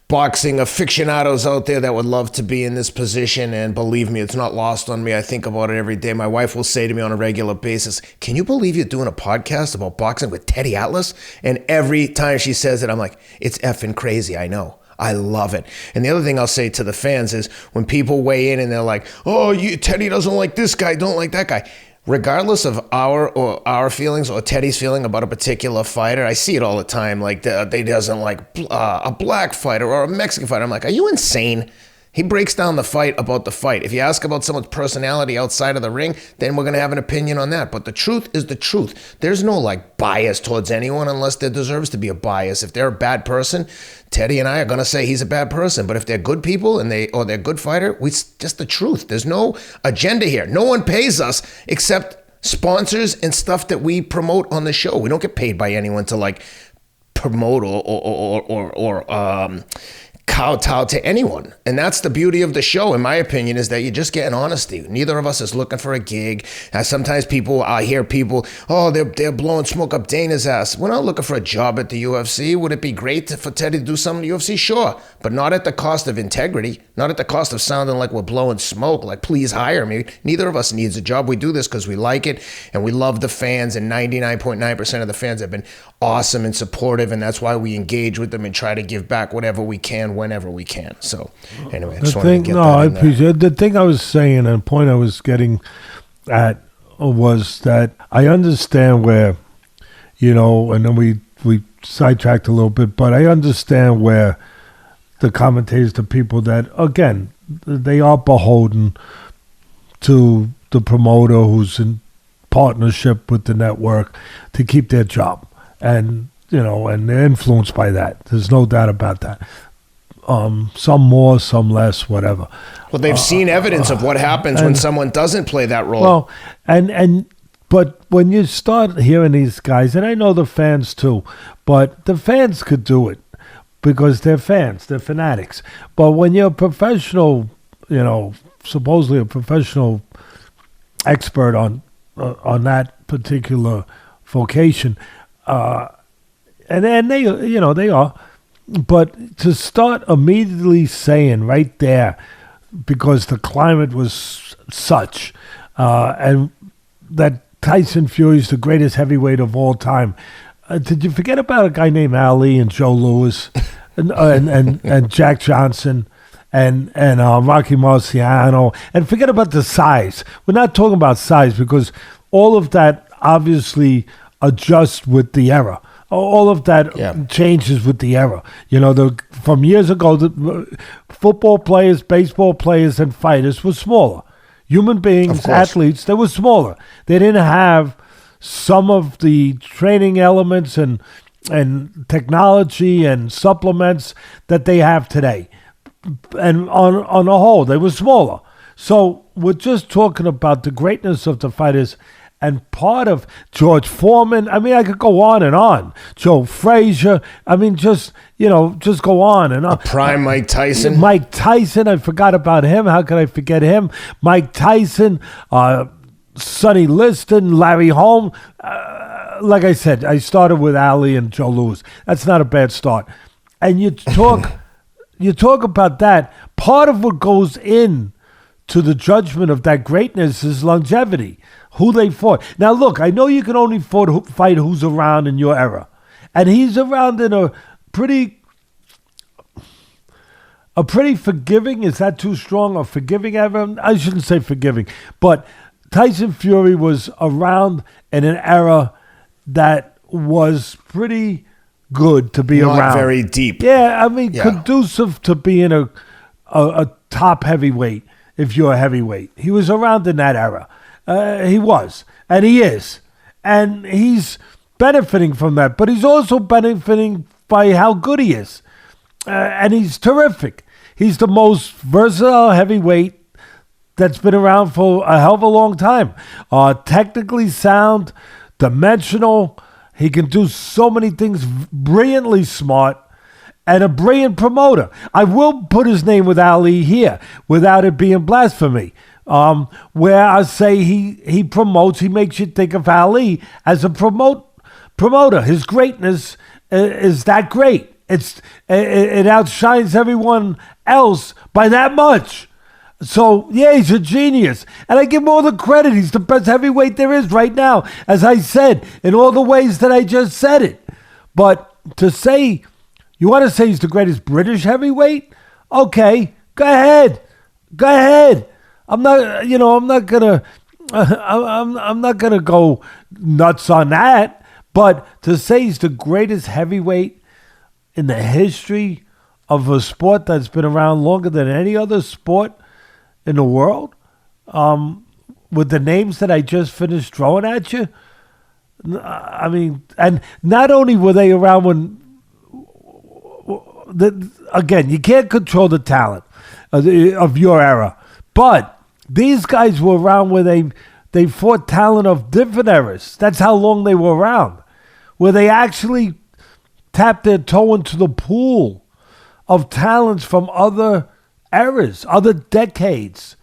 Speaker 1: boxing aficionados out there that would love to be in this position, and believe me, it's not lost on me. I think about it every day. My wife will say to me on a regular basis, "Can you believe you're doing a podcast about boxing with Teddy Atlas?" And every time she says it, I'm like, it's effing crazy. I know. I love it. And the other thing I'll say to the fans is when people weigh in and they're like, "Oh, Teddy doesn't like this guy, don't like that guy." Regardless of our feelings or Teddy's feeling about a particular fighter, I see it all the time. Like they doesn't like a black fighter or a Mexican fighter. I'm like, are you insane? He breaks down the fight about the fight. If you ask about someone's personality outside of the ring, then we're going to have an opinion on that. But the truth is the truth. There's no like bias towards anyone unless there deserves to be a bias. If they're a bad person, Teddy and I are going to say he's a bad person. But if they're good people and they're a good fighter, it's just the truth. There's no agenda here. No one pays us except sponsors and stuff that we promote on the show. We don't get paid by anyone to like promote or kowtow to anyone. And that's the beauty of the show, in my opinion, is that you're just getting honesty. Neither of us is looking for a gig. Sometimes I hear people, oh, they're blowing smoke up Dana's ass. We're not looking for a job at the UFC. Would it be great for Teddy to do something in the UFC? Sure, but not at the cost of integrity, not at the cost of sounding like we're blowing smoke, like please hire me. Neither of us needs a job. We do this because we like it and we love the fans, and 99.9% of the fans have been awesome and supportive, and that's why we engage with them and try to give back whatever we can whenever we can. So anyway, I just wanted to get that
Speaker 2: I
Speaker 1: in there.
Speaker 2: appreciate it. The thing I was saying and the point I was getting at was that I understand where, and then we sidetracked a little bit, but I understand where the commentators, the people that, again, they are beholden to the promoter who's in partnership with the network to keep their job. And, and they're influenced by that. There's no doubt about that. Some more, some less, whatever.
Speaker 1: Well, they've seen evidence of what happens when someone doesn't play that role.
Speaker 2: Well, but when you start hearing these guys, and I know the fans too, but the fans could do it because they're fans, they're fanatics. But when you're a professional, supposedly a professional expert on that particular vocation, and they are. But to start immediately saying right there, because the climate was such, and that Tyson Fury is the greatest heavyweight of all time, did you forget about a guy named Ali and Joe Louis, and Jack Johnson, and Rocky Marciano, and forget about the size. We're not talking about size because all of that obviously adjusts with the era. All of that changes with the era. From years ago, the football players, baseball players, and fighters were smaller. Human beings, athletes, they were smaller. They didn't have some of the training elements and technology and supplements that they have today. And on the whole, they were smaller. So we're just talking about the greatness of the fighters and part of George Foreman. I mean, I could go on and on. Joe Frazier. I mean, just go on and on.
Speaker 1: Prime Mike Tyson.
Speaker 2: Mike Tyson. I forgot about him. How could I forget him? Mike Tyson, Sonny Liston, Larry Holmes. Like I said, I started with Ali and Joe Louis. That's not a bad start. And you talk about that. Part of what goes in to the judgment of that greatness is longevity, who they fought. Now, look, I know you can only fight who's around in your era. And he's around in a pretty forgiving, is that too strong? A forgiving era? I shouldn't say forgiving. But Tyson Fury was around in an era that was pretty good to be
Speaker 1: Not
Speaker 2: around.
Speaker 1: very deep.
Speaker 2: Yeah, I mean, conducive to being a top heavyweight if you're a heavyweight. He was around in that era. He was, and he is. And he's benefiting from that. But he's also benefiting by how good he is. And he's terrific. He's the most versatile heavyweight that's been around for a hell of a long time. Technically sound, dimensional. He can do so many things, brilliantly smart, and a brilliant promoter. I will put his name with Ali here without it being blasphemy. Where I say he promotes, he makes you think of Ali as a promoter. His greatness is that great. It outshines everyone else by that much. So, yeah, he's a genius. And I give him all the credit. He's the best heavyweight there is right now, as I said, in all the ways that I just said it. But to say, you want to say he's the greatest British heavyweight? Okay, go ahead. I'm not gonna go nuts on that. But to say he's the greatest heavyweight in the history of a sport that's been around longer than any other sport in the world, with the names that I just finished throwing at you, I mean, and not only were they around again, you can't control the talent of your era, but these guys were around where they fought talent of different eras. That's how long they were around, where they actually tapped their toe into the pool of talents from other eras, other decades.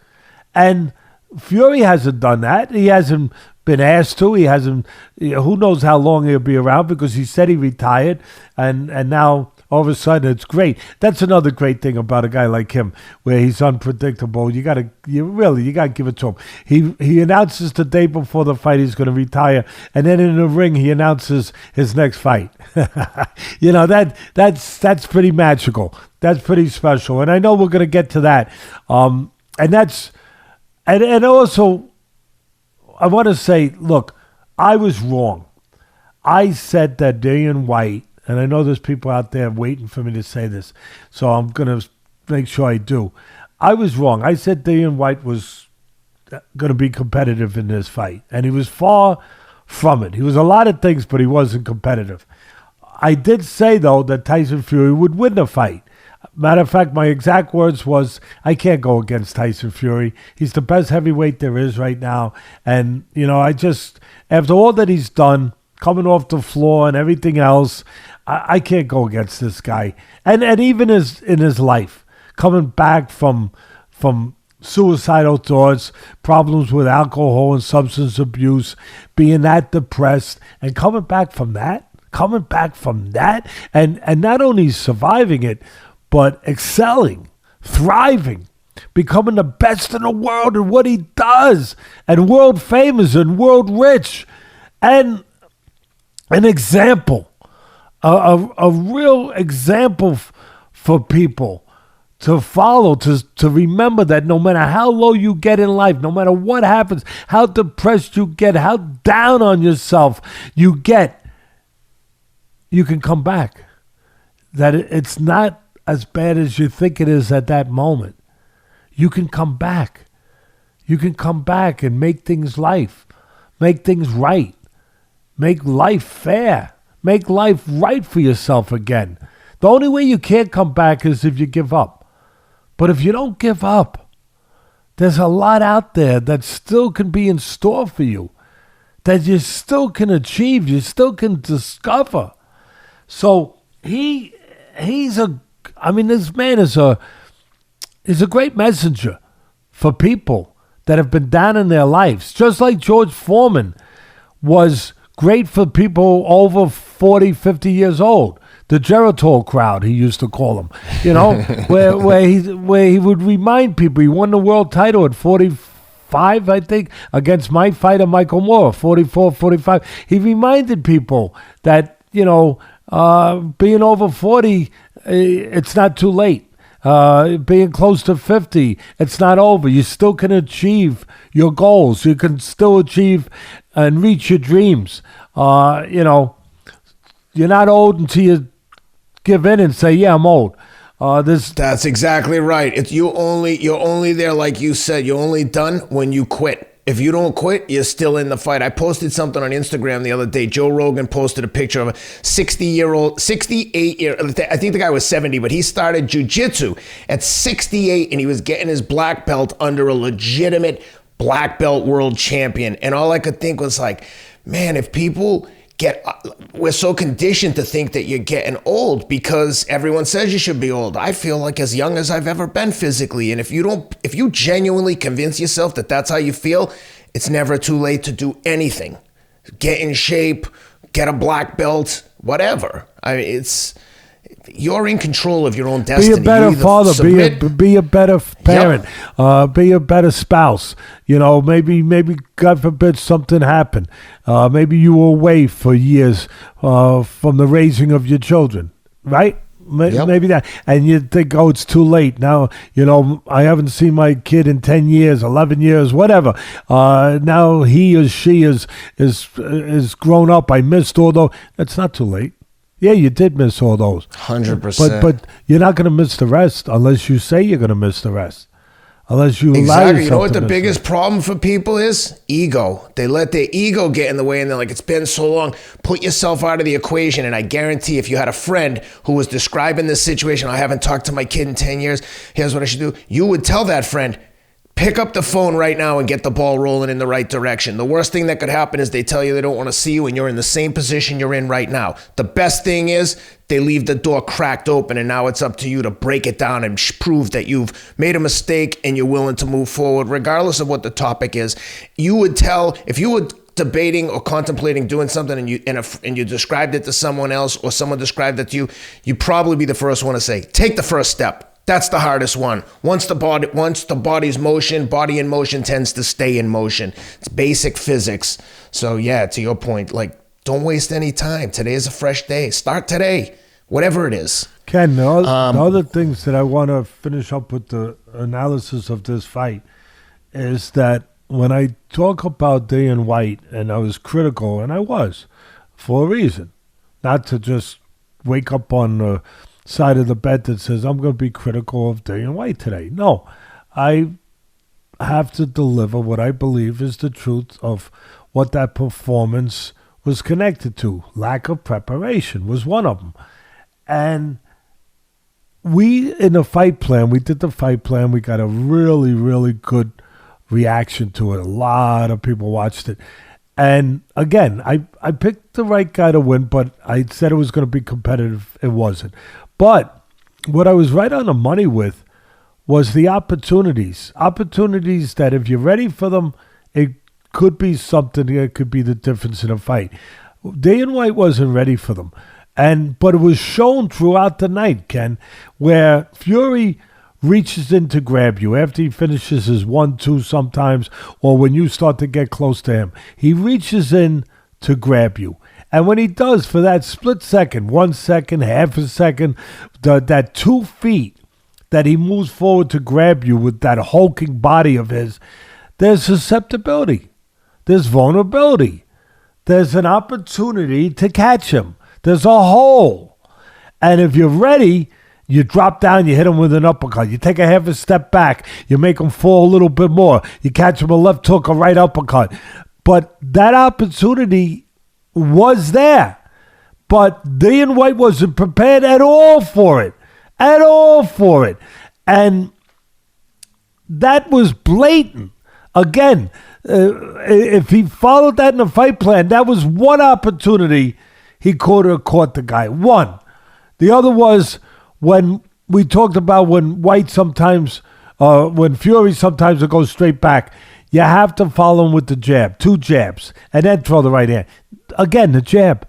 Speaker 2: And Fury hasn't done that. He hasn't been asked to. He hasn't, who knows how long he'll be around, because he said he retired, and now all of a sudden it's great. That's another great thing about a guy like him, where he's unpredictable. You gotta give it to him. He announces the day before the fight he's gonna retire, and then in the ring he announces his next fight. That's pretty magical. That's pretty special. And I know we're gonna get to that. And also I want to say, look, I was wrong. I said that Dillian Whyte, and I know there's people out there waiting for me to say this, so I'm going to make sure I do. I was wrong. I said Dillian Whyte was going to be competitive in this fight, and he was far from it. He was a lot of things, but he wasn't competitive. I did say, though, that Tyson Fury would win the fight. Matter of fact, my exact words was, I can't go against Tyson Fury. He's the best heavyweight there is right now. And, I just, after all that he's done, coming off the floor and everything else, I can't go against this guy. And even in his life, coming back from suicidal thoughts, problems with alcohol and substance abuse, being that depressed, and coming back from that, and not only surviving it, but excelling, thriving, becoming the best in the world in what he does, and world famous and world rich, and an example, a real example for people to follow, to remember that no matter how low you get in life, no matter what happens, how depressed you get, how down on yourself you get, you can come back. That it's not as bad as you think it is at that moment. You can come back. You can come back and make things right. Make life fair. Make life right for yourself again. The only way you can't come back is if you give up. But if you don't give up, there's a lot out there that still can be in store for you, that you still can achieve, you still can discover. So this man is a great messenger for people that have been down in their lives. Just like George Foreman was great for people over 40, 50 years old. The Geritol crowd, he used to call them, where he would remind people. He won the world title at 45, I think, against my fighter, Michael Moore, 44, 45. He reminded people that, being over 40, it's not too late. Being close to 50, it's not over. You still can achieve your goals. You can still achieve and reach your dreams. You're not old until you give in and say, yeah, I'm old.
Speaker 1: That's exactly right. You're only there, like you said, you're only done when you quit. If you don't quit, you're still in the fight. I posted something on Instagram the other day. Joe Rogan posted a picture of a 68-year, I think the guy was 70, but he started jiu-jitsu at 68, and he was getting his black belt under a legitimate black belt world champion. And all I could think was like, man, if people we're so conditioned to think that you're getting old because everyone says you should be old. I feel like as young as I've ever been physically. And if you genuinely convince yourself that that's how you feel, it's never too late to do anything. Get in shape, get a black belt, whatever. You're in control of your own destiny.
Speaker 2: Be a better father. Be a better parent. Yep. Be a better spouse. Maybe God forbid something happened. Maybe you were away for years from the raising of your children, right?
Speaker 1: Yep.
Speaker 2: Maybe that, and you think, oh, it's too late now. I haven't seen my kid in 10 years, 11 years, whatever. Now he or she is grown up. I missed all those. It's not too late. Yeah, you did miss all those.
Speaker 1: 100%.
Speaker 2: But you're not going to miss the rest unless you say you're going to miss the rest. Unless you allow yourself.
Speaker 1: You know what the biggest problem for people is? Ego. They let their ego get in the way, and they're like, it's been so long. Put yourself out of the equation, and I guarantee if you had a friend who was describing this situation, I haven't talked to my kid in 10 years, here's what I should do. You would tell that friend, pick up the phone right now and get the ball rolling in the right direction. The worst thing that could happen is they tell you they don't want to see you and you're in the same position you're in right now. The best thing is they leave the door cracked open, and now it's up to you to break it down and prove that you've made a mistake and you're willing to move forward, regardless of what the topic is. You would tell, if you were debating or contemplating doing something and you described it to someone else or someone described it to you, you'd probably be the first one to say, take the first step. That's the hardest one. Once the body's motion, body in motion tends to stay in motion. It's basic physics. So yeah, to your point, like, don't waste any time. Today is a fresh day. Start today, whatever it is.
Speaker 2: Ken, the other things that I want to finish up with the analysis of this fight is that when I talk about Dillian Whyte, and I was critical, and I was, for a reason, not to just wake up on the side of the bed that says I'm going to be critical of Dillian Whyte today. No, I have to deliver what I believe is the truth of what that performance was connected to. Lack of preparation was one of them. And we, in the fight plan, we did the fight plan. We got a really, really good reaction to it. A lot of people watched it. And again, I picked the right guy to win, but I said it was going to be competitive. It wasn't. But what I was right on the money with was the opportunities. Opportunities that if you're ready for them, it could be something that could be the difference in a fight. Dillian Whyte wasn't ready for them. But it was shown throughout the night, Ken, where Fury reaches in to grab you after he finishes his 1-2 sometimes, or when you start to get close to him. He reaches in to grab you. And when he does, for that split second, 1 second, half a second, that 2 feet that he moves forward to grab you with that hulking body of his, there's susceptibility. There's vulnerability. There's an opportunity to catch him. There's a hole. And if you're ready, you drop down, you hit him with an uppercut. You take a half a step back. You make him fall a little bit more. You catch him a left hook, a right uppercut. But that opportunity was there. But Dillian Whyte wasn't prepared at all for it. At all for it. And That was blatant. Again, if he followed that in the fight plan, that was one opportunity he could have caught the guy. One. The other was when we talked about when Whyte sometimes, when Fury sometimes will go straight back. You have to follow him with the jab, 2 jabs, and then throw the right hand. Again, the jab.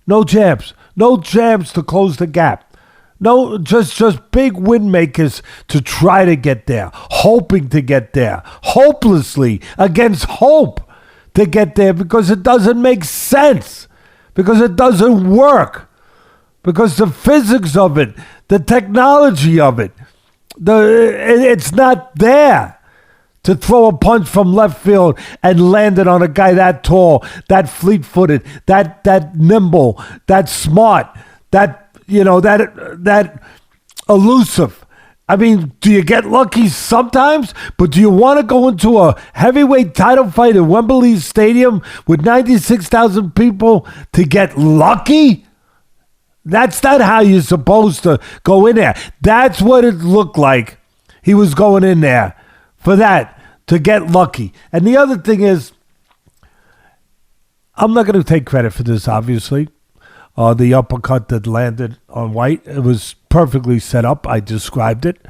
Speaker 2: No jabs. No jabs to close the gap. No, just big win makers to try to get there, hoping to get there, hopelessly against hope to get there because it doesn't make sense, because it doesn't work, because the physics of it, the technology of it, it's not there. To throw a punch from left field and land it on a guy that tall, that fleet-footed, that nimble, that smart, that elusive. I mean, do you get lucky sometimes? But do you want to go into a heavyweight title fight at Wembley Stadium with 96,000 people to get lucky? That's not how you're supposed to go in there. That's what it looked like. He was going in there for that, to get lucky. And the other thing is, I'm not going to take credit for this, obviously. The uppercut that landed on Whyte, it was perfectly set up. I described it.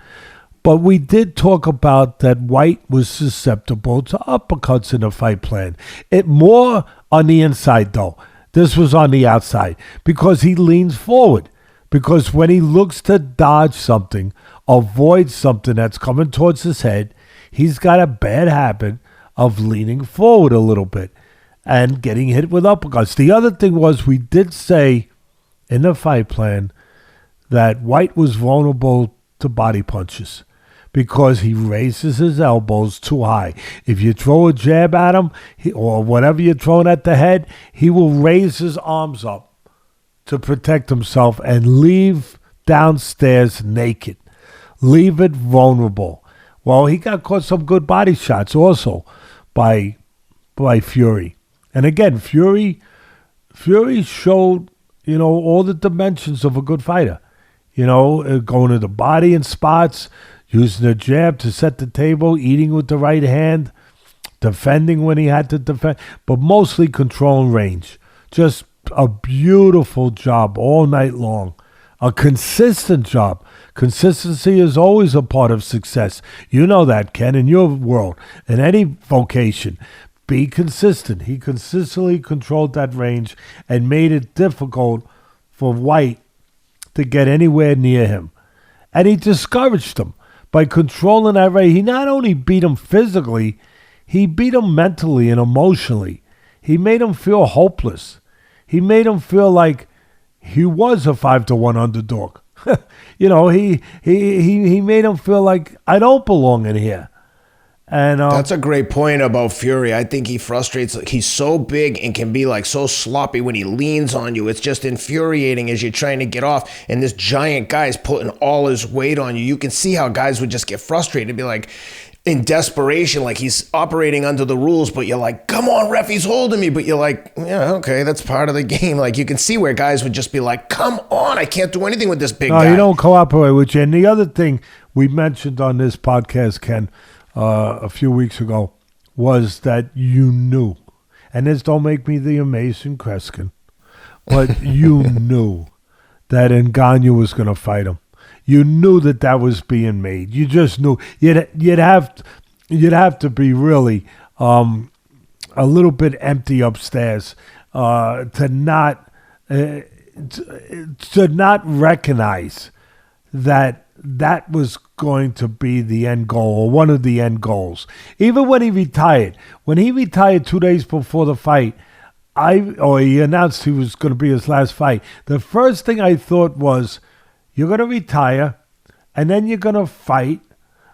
Speaker 2: But we did talk about that Whyte was susceptible to uppercuts in the fight plan. It more on the inside, though. This was on the outside because he leans forward. Because when he looks to dodge something, avoid something that's coming towards his head, he's got a bad habit of leaning forward a little bit and getting hit with uppercuts. The other thing was we did say in the fight plan that Whyte was vulnerable to body punches because he raises his elbows too high. If you throw a jab at him or whatever you're throwing at the head, he will raise his arms up to protect himself and leave downstairs naked. Leave it vulnerable. Well, he got caught some good body shots also by Fury. And again, Fury showed, all the dimensions of a good fighter. Going to the body in spots, using the jab to set the table, eating with the right hand, defending when he had to defend, but mostly controlling range. Just a beautiful job all night long. A consistent job. Consistency is always a part of success. You know that, Ken, in your world, in any vocation. Be consistent. He consistently controlled that range and made it difficult for Whyte to get anywhere near him. And he discouraged him by controlling that range. He not only beat him physically, he beat him mentally and emotionally. He made him feel hopeless. He made him feel like he was a 5-1 underdog. He made him feel like I don't belong in here. And
Speaker 1: that's a great point about Fury. I think he frustrates. He's so big and can be like so sloppy when he leans on you. It's just infuriating as you're trying to get off. And this giant guy is putting all his weight on you. You can see how guys would just get frustrated and be like, in desperation, like he's operating under the rules, but you're like, come on, ref, he's holding me. But you're like, yeah, okay, that's part of the game. Like you can see where guys would just be like, come on, I can't do anything with this big guy.
Speaker 2: No, you don't cooperate with you. And the other thing we mentioned on this podcast, Ken, a few weeks ago, was that you knew, and this don't make me the amazing Kreskin, but you knew that Ngannou was going to fight him. You knew that was being made. You just knew you'd have to be really a little bit empty upstairs to not recognize that was going to be the end goal or one of the end goals. Even when he retired 2 days before the fight, he announced he was going to be his last fight. The first thing I thought was, you're going to retire, and then you're going to fight.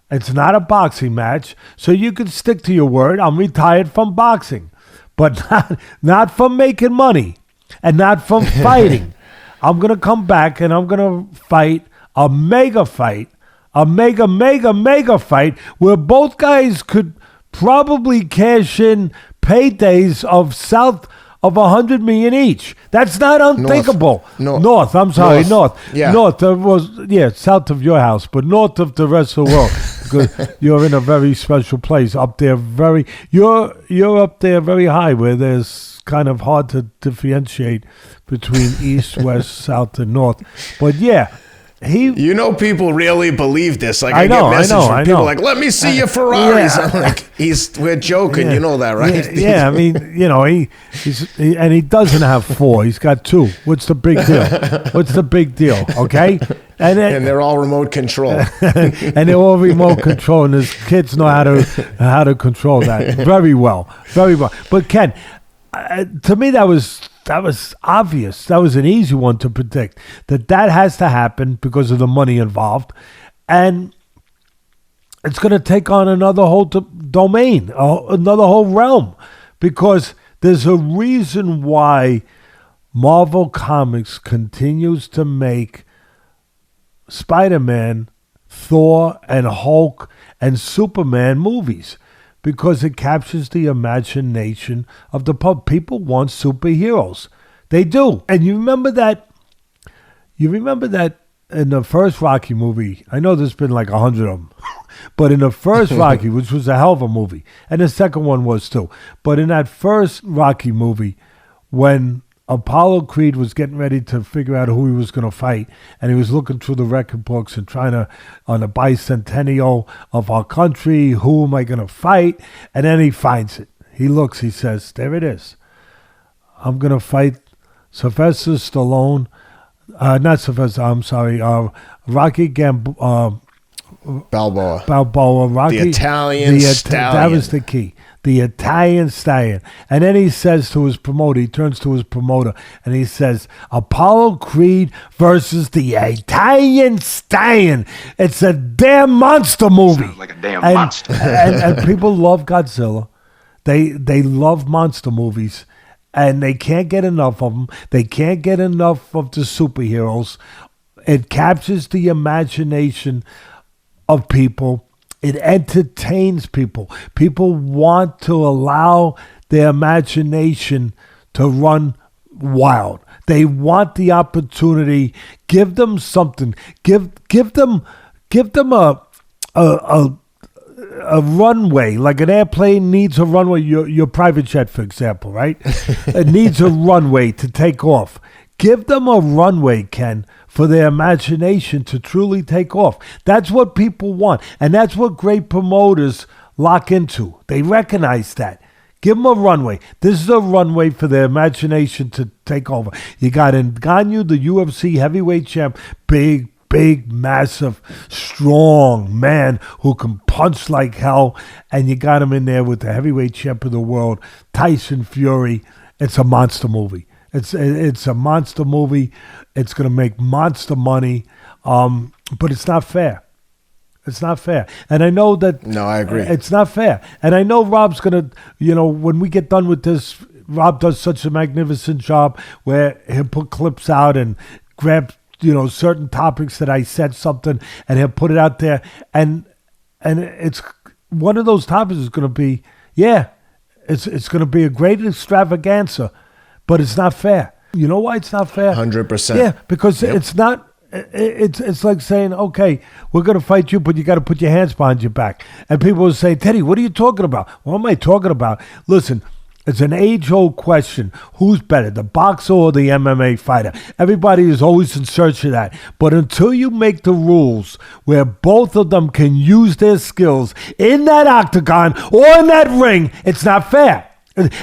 Speaker 2: It's not a boxing match, so you can stick to your word. I'm retired from boxing, but not from making money and not from fighting. I'm going to come back, and I'm going to fight a mega fight, a mega fight, where both guys could probably cash in paydays of south of $100 million each. That's not unthinkable. North. I'm sorry, North.
Speaker 1: Yeah.
Speaker 2: North was south of your house, but north of the rest of the world. because you're in a very special place up there. You're up there very high, where there's kind of hard to differentiate between east, west, south, and north. But yeah.
Speaker 1: People really believe this. Like
Speaker 2: I
Speaker 1: get
Speaker 2: know,
Speaker 1: messages from people like, "Let me see your Ferraris."
Speaker 2: Yeah.
Speaker 1: I'm like, we're joking.
Speaker 2: Yeah.
Speaker 1: You know that, right?
Speaker 2: Yeah, I mean, he doesn't have 4. He's got 2. What's the big deal? Okay, and
Speaker 1: they're all remote control.
Speaker 2: and they're all remote control, and his kids know how to control that very well. But Ken, to me, that was obvious. That was an easy one to predict. That has to happen because of the money involved, and it's going to take on another whole domain, another whole realm, because there's a reason why Marvel Comics continues to make Spider-Man, Thor, and Hulk, and Superman movies. Because it captures the imagination of the public. People want superheroes. They do. And you remember that in the first Rocky movie, I know there's been like 100 of them, but in the first Rocky, which was a hell of a movie, and the second one was too, but in that first Rocky movie, when Apollo Creed was getting ready to figure out who he was going to fight, and he was looking through the record books and trying to, on the bicentennial of our country, who am I going to fight? And then he finds it. He looks, he says, there it is. I'm going to fight Sylvester Stallone, not Sylvester, I'm sorry, Rocky Balboa, Rocky.
Speaker 1: The Italian stallion.
Speaker 2: That was the key. The Italian stallion. And then he says to his promoter, he turns to his promoter, and he says, Apollo Creed versus the Italian stallion. It's a damn monster movie.
Speaker 3: Sounds like a damn monster.
Speaker 2: and people love Godzilla. They love monster movies, and they can't get enough of them. They can't get enough of the superheroes. It captures the imagination of people. It entertains people. People want to allow their imagination to run wild. They want the opportunity. Give them something. Give them a runway, like an airplane needs a runway. Your private jet, for example, right? It needs a runway to take off. Give them a runway, Ken, for their imagination to truly take off. That's what people want. And that's what great promoters lock into. They recognize that. Give them a runway. This is a runway for their imagination to take over. You got Ngannou, the UFC heavyweight champ, big, massive, strong man who can punch like hell. And you got him in there with the heavyweight champ of the world, Tyson Fury. It's a monster movie. It's a monster movie. It's going to make monster money, but it's not fair. It's not fair. And I know that...
Speaker 1: No, I agree.
Speaker 2: It's not fair. And I know Rob's going to, when we get done with this, Rob does such a magnificent job where he'll put clips out and grab, certain topics that I said something, and he'll put it out there. And it's one of those topics is going to be, it's going to be a great extravaganza. But it's not fair. You know why it's not fair?
Speaker 1: 100%.
Speaker 2: Yeah, because it's not. It's like saying, okay, we're going to fight you, but you got to put your hands behind your back. And people will say, Teddy, what are you talking about? What am I talking about? Listen, it's an age-old question. Who's better, the boxer or the MMA fighter? Everybody is always in search of that. But until you make the rules where both of them can use their skills in that octagon or in that ring, it's not fair.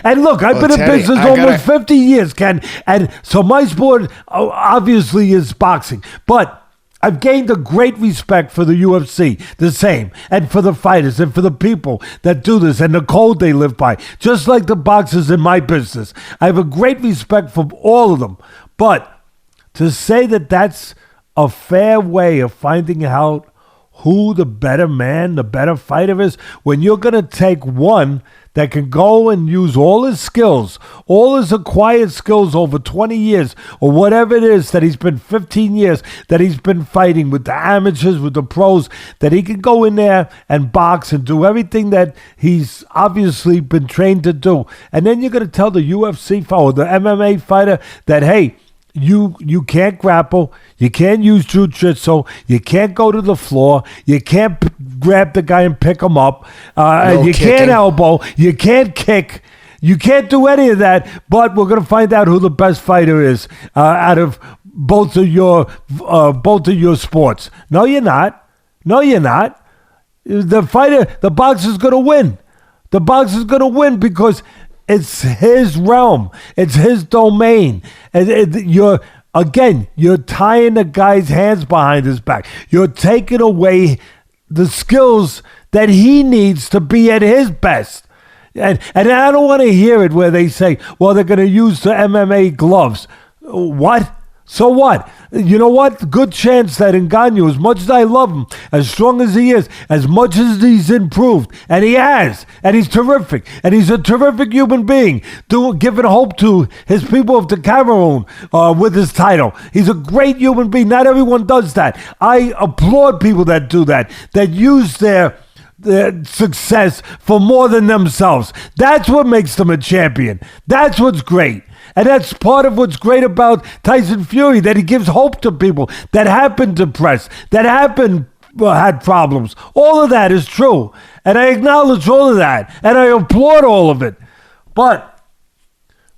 Speaker 2: And look, I've been in business almost 50 years, Ken. And so my sport obviously is boxing. But I've gained a great respect for the UFC, the same. And for the fighters and for the people that do this and the code they live by. Just like the boxers in my business. I have a great respect for all of them. But to say that that's a fair way of finding out who the better man, the better fighter is, when you're going to take one that can go and use all his skills, all his acquired skills over 20 years, or whatever it is that he's been 15 years, that he's been fighting with the amateurs, with the pros, that he can go in there and box and do everything that he's obviously been trained to do. And then you're going to tell the UFC fighter, or the MMA fighter, that, hey, You can't grapple. You can't use jiu-jitsu. You can't go to the floor. You can't grab the guy and pick him up. You can't elbow. You can't kick. You can't do any of that. But we're going to find out who the best fighter is out of both of your sports. No, you're not. No, you're not. The boxer's going to win. The boxer's going to win because it's his realm. It's his domain. You're tying the guy's hands behind his back. You're taking away the skills that he needs to be at his best. And I don't want to hear it where they say, well, they're going to use the MMA gloves. What? So what? You know what? Good chance that Ngannou, as much as I love him, as strong as he is, as much as he's improved, and he has, and he's terrific, and he's a terrific human being, giving hope to his people of the Cameroon with his title. He's a great human being. Not everyone does that. I applaud people that do that use their success for more than themselves. That's what makes them a champion. That's what's great. And that's part of what's great about Tyson Fury, that he gives hope to people that have been depressed, that have been had problems. All of that is true. And I acknowledge all of that. And I applaud all of it. But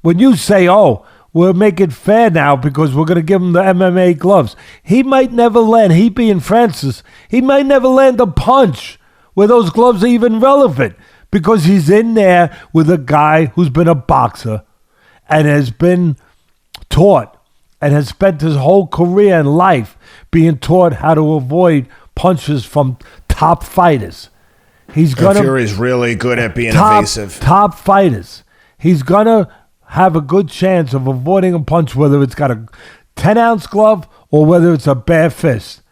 Speaker 2: when you say, oh, we'll make it fair now because we're going to give him the MMA gloves, he might never land, he being Francis, he might never land a punch where those gloves are even relevant because he's in there with a guy who's been a boxer and has been taught and has spent his whole career and life being taught how to avoid punches from top fighters.
Speaker 1: Fury's really good at being evasive.
Speaker 2: Top fighters. He's going to have a good chance of avoiding a punch, whether it's got a 10-ounce glove or whether it's a bare fist.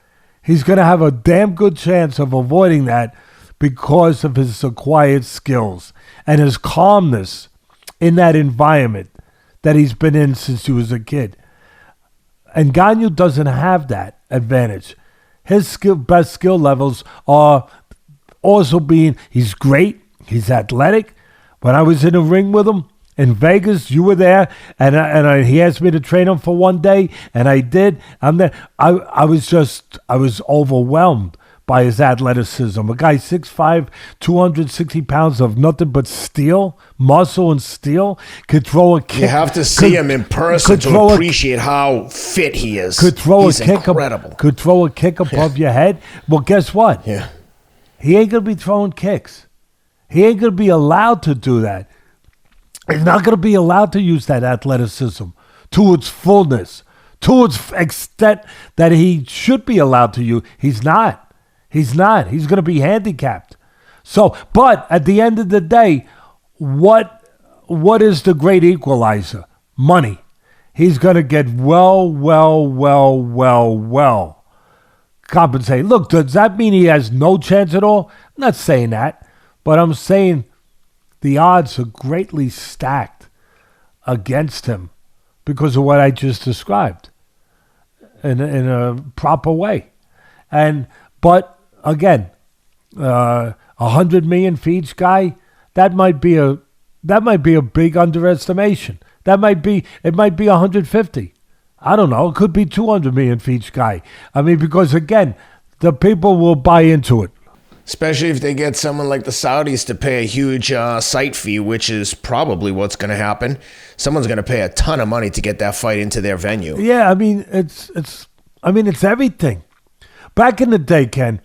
Speaker 2: He's going to have a damn good chance of avoiding that because of his acquired skills and his calmness in that environment that he's been in since he was a kid. And Ngannou doesn't have that advantage. His best skill levels are also he's great, he's athletic. When I was in the ring with him in Vegas, you were there, and he asked me to train him for one day, and I did. I was overwhelmed by his athleticism. A guy 6'5", 260 pounds of nothing but steel, muscle and steel, could throw a kick.
Speaker 1: You have to see him in person to appreciate how fit he is.
Speaker 2: He's incredible. Could throw a kick above your head. Well, guess what?
Speaker 1: Yeah.
Speaker 2: He ain't going to be throwing kicks. He ain't going to be allowed to do that. He's not going to be allowed to use that athleticism to its fullness, to its extent that he should be allowed to use. He's not. He's not. He's going to be handicapped. So, but at the end of the day, what is the great equalizer? Money. He's going to get well compensated. Look, does that mean he has no chance at all? I'm not saying that, but I'm saying the odds are greatly stacked against him because of what I just described in a proper way. But again, 100 million for each guy, that might be a big underestimation. It might be 150. I don't know. It could be 200 million for each guy. I mean, because again, the people will buy into it.
Speaker 1: Especially if they get someone like the Saudis to pay a huge site fee, which is probably what's going to happen. Someone's going to pay a ton of money to get that fight into their venue.
Speaker 2: Yeah, I mean, it's everything. Back in the day, Ken,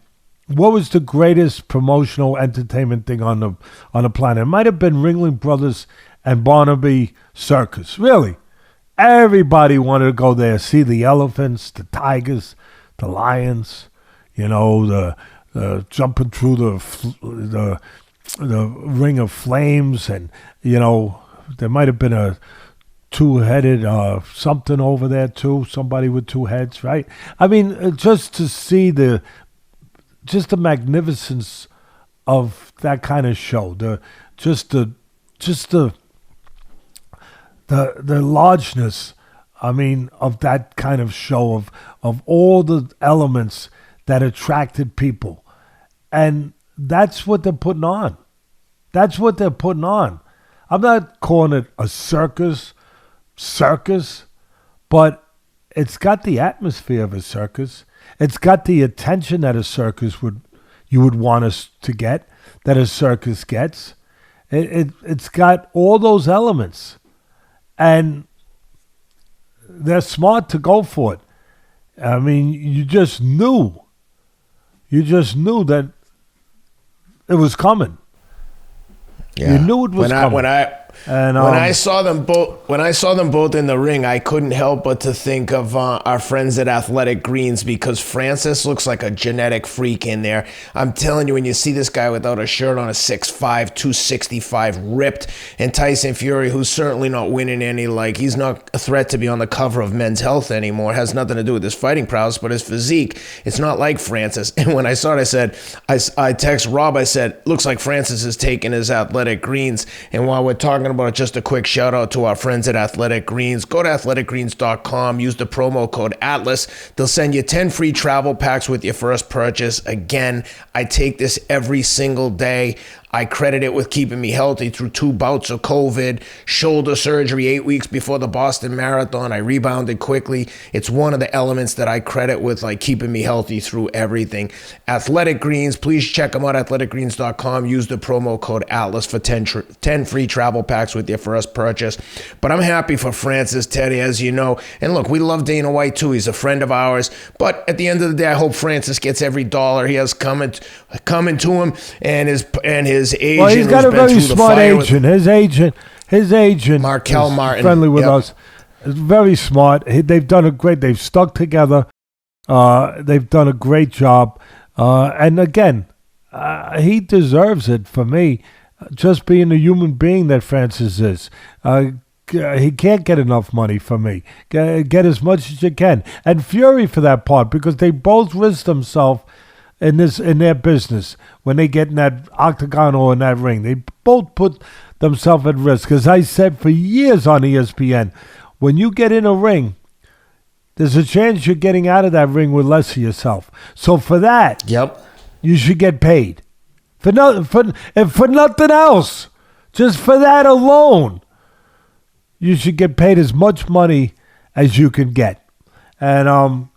Speaker 2: what was the greatest promotional entertainment thing on the planet? It might have been Ringling Brothers and Barnaby Circus. Really, everybody wanted to go there, see the elephants, the tigers, the lions. You know, the jumping through the ring of flames, and you know there might have been a two-headed something over there too. Somebody with two heads, right? I mean, just to see the magnificence of that kind of show, the largeness, I mean, of that kind of show, of all the elements that attracted people. And that's what they're putting on. I'm not calling it a circus, but it's got the atmosphere of a circus. It's got the attention that a circus you would want us to get, that a circus gets. It's got all those elements, and they're smart to go for it. I mean, you just knew that it was coming.
Speaker 1: Yeah.
Speaker 2: You knew it was coming.
Speaker 1: When I saw them both in the ring, I couldn't help but to think of our friends at Athletic Greens, because Francis looks like a genetic freak in there. I'm telling you, when you see this guy without a shirt on, a 6'5", 265, ripped, and Tyson Fury, who's certainly not winning any, he's not a threat to be on the cover of Men's Health anymore. It has nothing to do with his fighting prowess, but his physique. It's not like Francis. And when I saw it, I said, I text Rob, I said, looks like Francis is taking his Athletic Greens. And while we're talking about it, just a quick shout out to our friends at Athletic Greens. Go to athleticgreens.com, use the promo code ATLAS. They'll send you 10 free travel packs with your first purchase. Again, I take this every single day. I credit it with keeping me healthy through 2 bouts of COVID, shoulder surgery 8 weeks before the Boston Marathon. I rebounded quickly. It's one of the elements that I credit with keeping me healthy through everything. Athletic Greens, please check them out, athleticgreens.com. Use the promo code ATLAS for 10 free travel packs with your first purchase. But I'm happy for Francis, Teddy, as you know. And look, we love Dana White too. He's a friend of ours. But at the end of the day, I hope Francis gets every dollar he has coming to him, and his agent.
Speaker 2: Well, he's got a very smart agent. His agent,
Speaker 1: Markel Martin,
Speaker 2: friendly with us. It's very smart. They've stuck together. They've done a great job. And again, he deserves it for me, just being the human being that Francis is. He can't get enough money from me. Get as much as you can. And Fury for that part, because they both risk themselves in their business when they get in that octagon or in that ring. They both put themselves at risk. As I said for years on ESPN, when you get in a ring, there's a chance you're getting out of that ring with less of yourself. So for that, you should get paid. For nothing else. Just for that alone, you should get paid as much money as you can get. And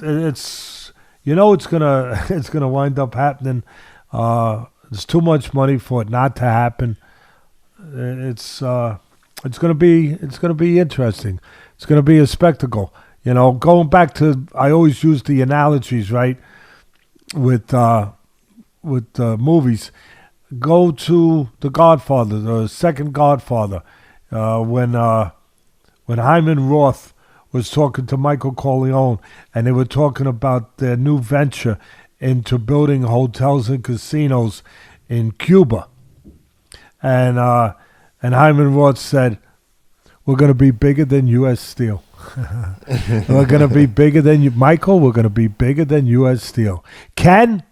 Speaker 2: it's gonna wind up happening. There's too much money for it not to happen. It's gonna be interesting. It's gonna be a spectacle. Going back to, I always use the analogies, right? With movies. Go to The Godfather, the second Godfather, when Hyman Roth was talking to Michael Corleone, and they were talking about their new venture into building hotels and casinos in Cuba. And Hyman Roth said, "We're going to be bigger than U.S. Steel." We're going to be bigger than you, Michael. We're going to be bigger than U.S. Steel. Ken,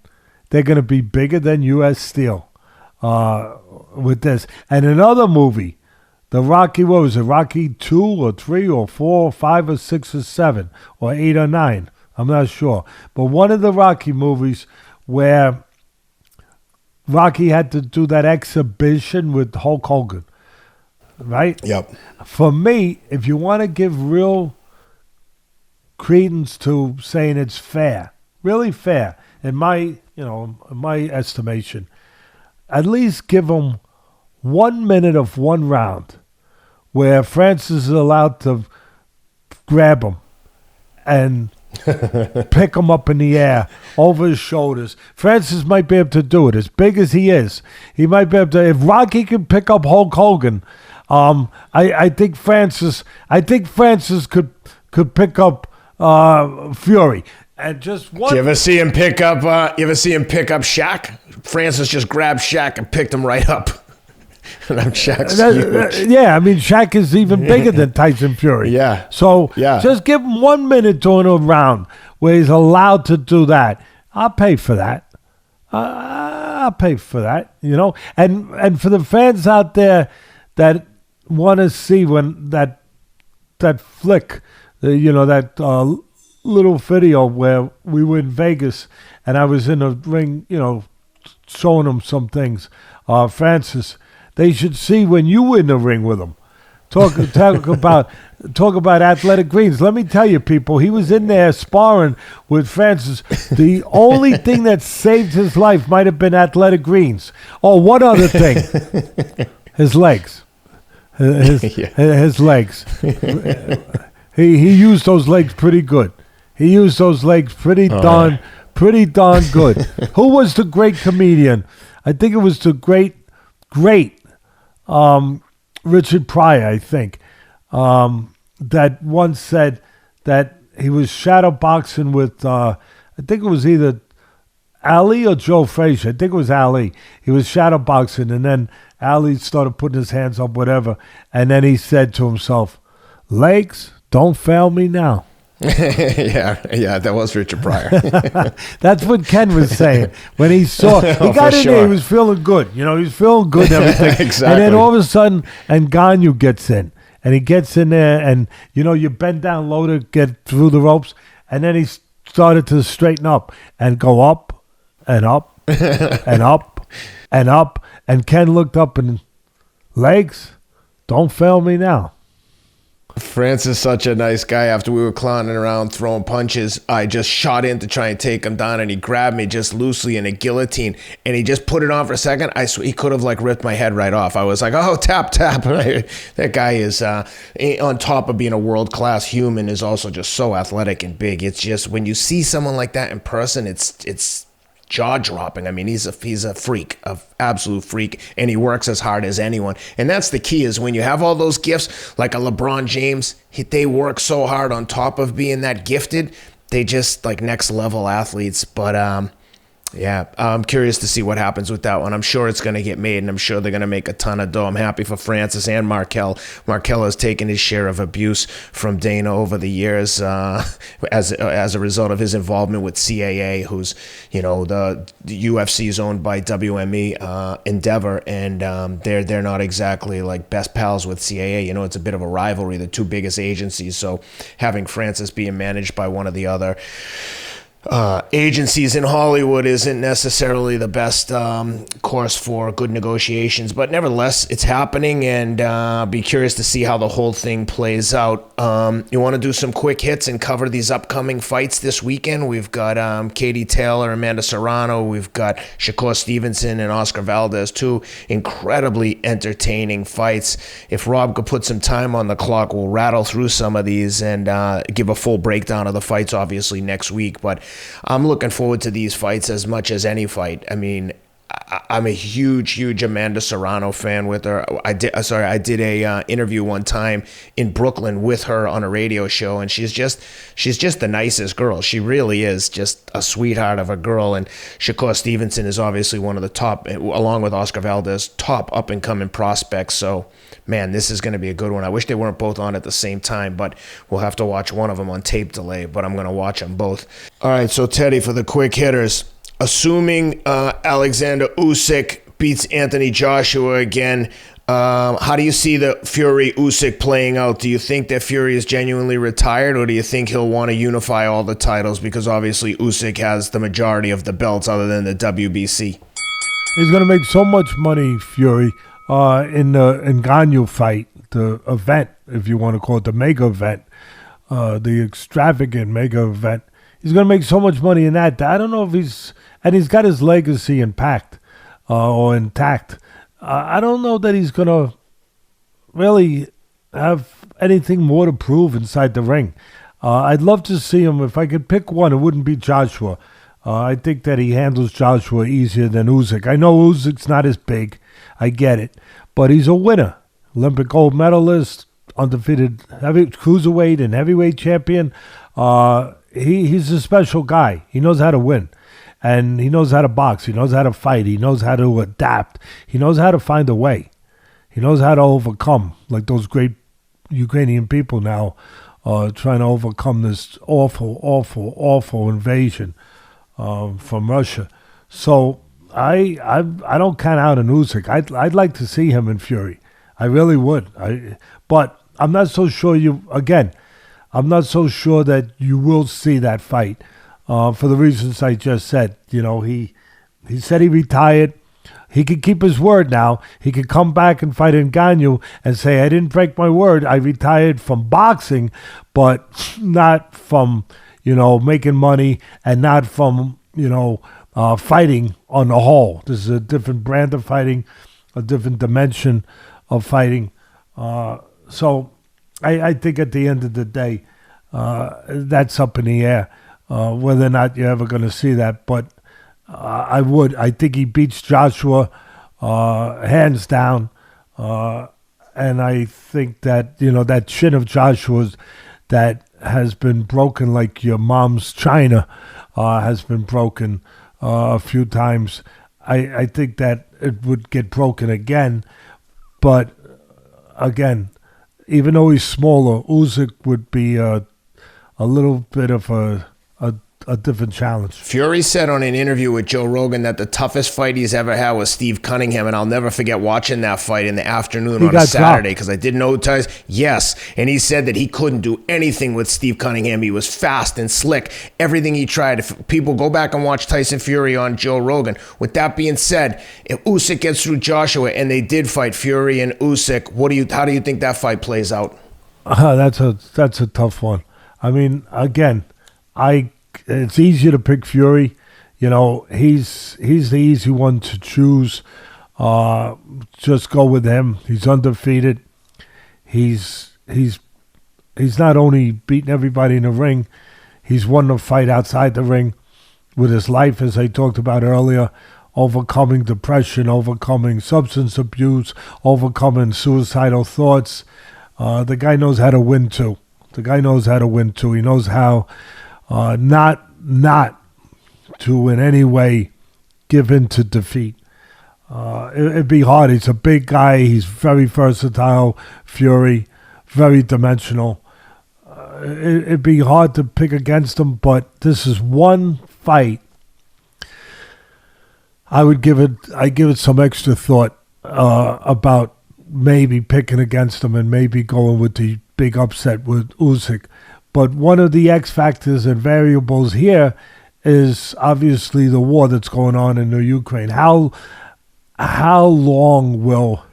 Speaker 2: they're going to be bigger than U.S. Steel with this. And another movie, the Rocky, what was it, Rocky 2 or 3 or 4 or 5 or 6 or 7 or 8 or 9, I'm not sure. But one of the Rocky movies where Rocky had to do that exhibition with Hulk Hogan, right?
Speaker 1: Yep.
Speaker 2: For me, if you want to give real credence to saying it's fair, really fair, in my estimation, at least give them 1 minute of one round where Francis is allowed to grab him and pick him up in the air over his shoulders. Francis might be able to do it. As big as he is, he might be able to. If Rocky can pick up Hulk Hogan, I think Francis could pick up Fury. And just one.
Speaker 1: Do you ever see him pick up? Shaq? Francis just grabbed Shaq and picked him right up. And Shaq's huge.
Speaker 2: Yeah, I mean, Shaq is even bigger than Tyson Fury.
Speaker 1: Yeah.
Speaker 2: So just give him 1 minute during a round where he's allowed to do that. I'll pay for that. I'll pay for that, And for the fans out there that want to see when that flick, that little video where we were in Vegas and I was in a ring, showing them some things. Francis, they should see when you were in the ring with him. Talk about athletic greens. Let me tell you, people, he was in there sparring with Francis. The only thing that saved his life might have been athletic greens. Oh, one other thing. His legs. His legs. He used those legs pretty good. He used those legs pretty darn good. Who was the great comedian? I think it was the great Richard Pryor, I think, that once said that he was shadow boxing with, I think it was either Ali or Joe Frazier. I think it was Ali. He was shadow boxing, and then Ali started putting his hands up, whatever, and then he said to himself, "Legs, don't fail me now."
Speaker 1: yeah, that was Richard Pryor.
Speaker 2: That's what Ken was saying when he saw. He got in there, he was feeling good. He was feeling good and everything.
Speaker 1: Exactly.
Speaker 2: And then all of a sudden, Ngannou gets in. And he gets in there, and, you bend down low to get through the ropes. And then he started to straighten up and go up and up and up and up. And Ken looked up and, "Legs, don't fail me now."
Speaker 1: Francis, such a nice guy. After we were clowning around, throwing punches, I just shot in to try and take him down, and he grabbed me just loosely in a guillotine, and he just put it on for a second. I swear he could have ripped my head right off. I was like, "Oh, tap." That guy is on top of being a world-class human, is also just so athletic and big. It's just, when you see someone like that in person, it's jaw-dropping. I mean, he's a freak, an absolute freak, and he works as hard as anyone. And that's the key, is when you have all those gifts, like a LeBron James, they work so hard on top of being that gifted. They just next level athletes. But yeah, I'm curious to see what happens with that one. I'm sure it's going to get made, and I'm sure they're going to make a ton of dough. I'm happy for Francis and Markel. Markel has taken his share of abuse from Dana over the years as a result of his involvement with CAA, who's, the UFC is owned by WME Endeavor, and they're not exactly best pals with CAA. It's a bit of a rivalry, the two biggest agencies. So having Francis being managed by one of the other agencies in Hollywood isn't necessarily the best course for good negotiations, but nevertheless, it's happening, and be curious to see how the whole thing plays out. You want to do some quick hits and cover these upcoming fights this weekend? We've got Katie Taylor, Amanda Serrano, we've got Shakur Stevenson and Oscar Valdez, two incredibly entertaining fights. If Rob could put some time on the clock, we'll rattle through some of these and give a full breakdown of the fights, obviously, next week. But I'm looking forward to these fights as much as any fight. I mean, I'm a huge Amanda Serrano fan with her. I did a interview one time in Brooklyn with her on a radio show, and she's just the nicest girl. She really is just a sweetheart of a girl. And Shakur Stevenson is obviously one of the top, along with Oscar Valdez, top up and coming prospects. So, man, this is going to be a good one. I wish they weren't both on at the same time, but we'll have to watch one of them on tape delay. But I'm going to watch them both. All right, so Teddy, for the quick hitters. Assuming Oleksandr Usyk beats Anthony Joshua again, how do you see the Fury-Usyk playing out? Do you think that Fury is genuinely retired, or do you think he'll want to unify all the titles? Because obviously Usyk has the majority of the belts other than the WBC.
Speaker 2: He's going to make so much money, Fury, in the Ngannou fight, the event, if you want to call it the mega event, the extravagant mega event. He's going to make so much money in that. I don't know if he's got his legacy intact. I don't know that he's going to really have anything more to prove inside the ring. I'd love to see him. If I could pick one, it wouldn't be Joshua. I think that he handles Joshua easier than Usyk. I know Usyk's not as big. I get it. But he's a winner. Olympic gold medalist, undefeated cruiserweight and heavyweight champion. He's a special guy. He knows how to win. And he knows how to box. He knows how to fight. He knows how to adapt. He knows how to find a way. He knows how to overcome, like those great Ukrainian people now trying to overcome this awful invasion from Russia. So I don't count out an Usyk. I'd like to see him in Fury. I really would. But I'm not so sure I'm not so sure that you will see that fight for the reasons I just said. He said he retired. he could keep his word now. He could come back and fight Ngannou and say, I didn't break my word. I retired from boxing, but not from, making money and not from, fighting on the whole. This is a different brand of fighting, a different dimension of fighting. So I think at the end of the day, that's up in the air, whether or not you're ever going to see that. But I think he beats Joshua hands down. And I think that, that chin of Joshua's that has been broken like your mom's china has been broken a few times. I think that it would get broken again. But again, even though he's smaller, Usyk would be a little bit of a different challenge.
Speaker 1: Fury said on an interview with Joe Rogan that the toughest fight he's ever had was Steve Cunningham, and I'll never forget watching that fight in the afternoon on a Saturday because I didn't know Tyson. Yes, and he said that he couldn't do anything with Steve Cunningham. He was fast and slick. Everything he tried. If people go back and watch Tyson Fury on Joe Rogan. With that being said, if Usyk gets through Joshua, and they did fight Fury and Usyk, how do you think that fight plays out?
Speaker 2: That's a tough one. I mean, again, it's easier to pick Fury. He's the easy one to choose. Just go with him. He's undefeated. He's not only beaten everybody in the ring, he's won the fight outside the ring with his life, as I talked about earlier, overcoming depression, overcoming substance abuse, overcoming suicidal thoughts. The guy knows how to win too. He knows how not to in any way give in to defeat. It'd be hard. He's a big guy. He's very versatile. Fury, very dimensional. It'd be hard to pick against him, but this is one fight. I give it some extra thought about maybe picking against him and maybe going with the big upset with Usyk. But one of the X factors and variables here is obviously the war that's going on in the Ukraine. How long will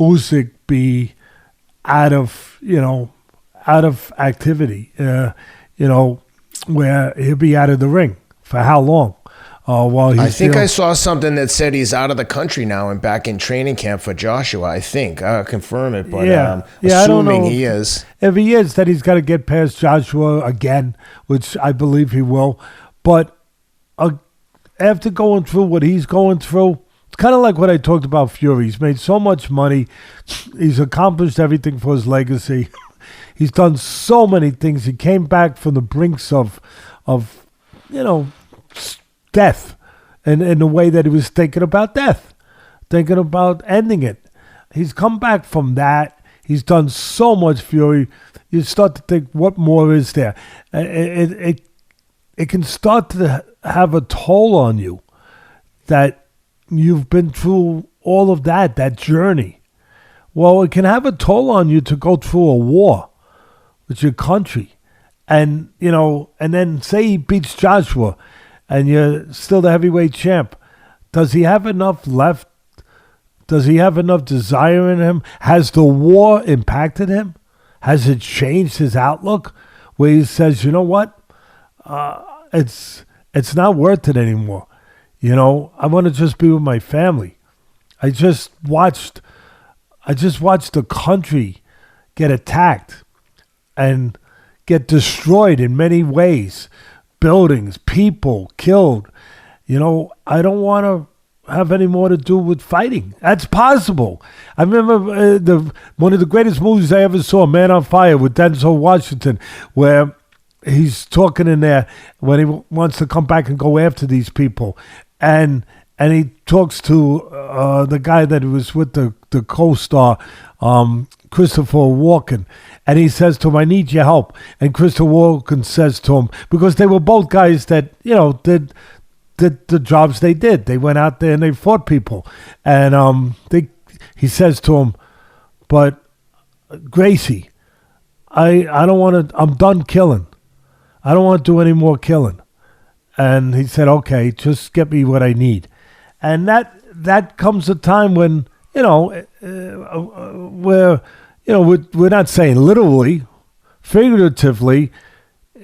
Speaker 2: Usyk be out of activity? Where he'll be out of the ring for how long?
Speaker 1: I think I saw something that said he's out of the country now and back in training camp for Joshua. I think I'll confirm it, but assuming
Speaker 2: I don't know
Speaker 1: he is.
Speaker 2: If he is, then he's got to get past Joshua again, which I believe he will. But after going through what he's going through, it's kind of like what I talked about Fury. He's made so much money. He's accomplished everything for his legacy. He's done so many things. He came back from the brinks of death, and in the way that he was thinking about death, thinking about ending it. He's come back from that. He's done so much, Fury. You start to think, what more is there? It can start to have a toll on you that you've been through all of that journey. Well, it can have a toll on you to go through a war with your country. And, and then say he beats Joshua and you're still the heavyweight champ. Does he have enough left? Does he have enough desire in him? Has the war impacted him? Has it changed his outlook? Where he says, you know what? It's not worth it anymore. I want to just be with my family. I just watched the country get attacked and get destroyed in many ways. Buildings, people killed. I don't want to have any more to do with fighting. That's possible. I remember one of the greatest movies I ever saw, Man on Fire, with Denzel Washington, where he's talking in there when he wants to come back and go after these people. And he talks to the guy that was with the co-star, Christopher Walken. And he says to him, I need your help. And Christopher Walken says to him, because they were both guys that, did the jobs they did. They went out there and they fought people. And he says to him, but Gracie, I don't want to, I'm done killing. I don't want to do any more killing. And he said, okay, just get me what I need. And that comes a time when, we're not saying literally, figuratively,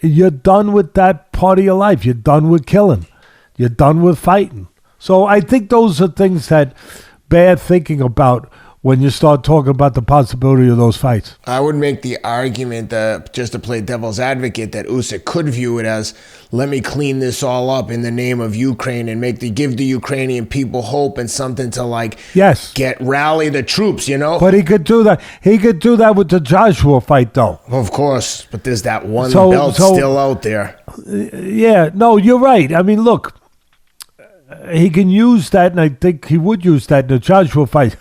Speaker 2: you're done with that part of your life. You're done with killing. You're done with fighting. So I think those are things that bear thinking about when you start talking about the possibility of those fights.
Speaker 1: I would make the argument that, just to play devil's advocate, that Usyk could view it as, let me clean this all up in the name of Ukraine and give the Ukrainian people hope and something to rally the troops,
Speaker 2: But he could do that. He could do that with the Joshua fight, though.
Speaker 1: Of course, but there's that one belt still out there.
Speaker 2: Yeah, no, you're right. I mean, look, he can use that, and I think he would use that in the Joshua fight.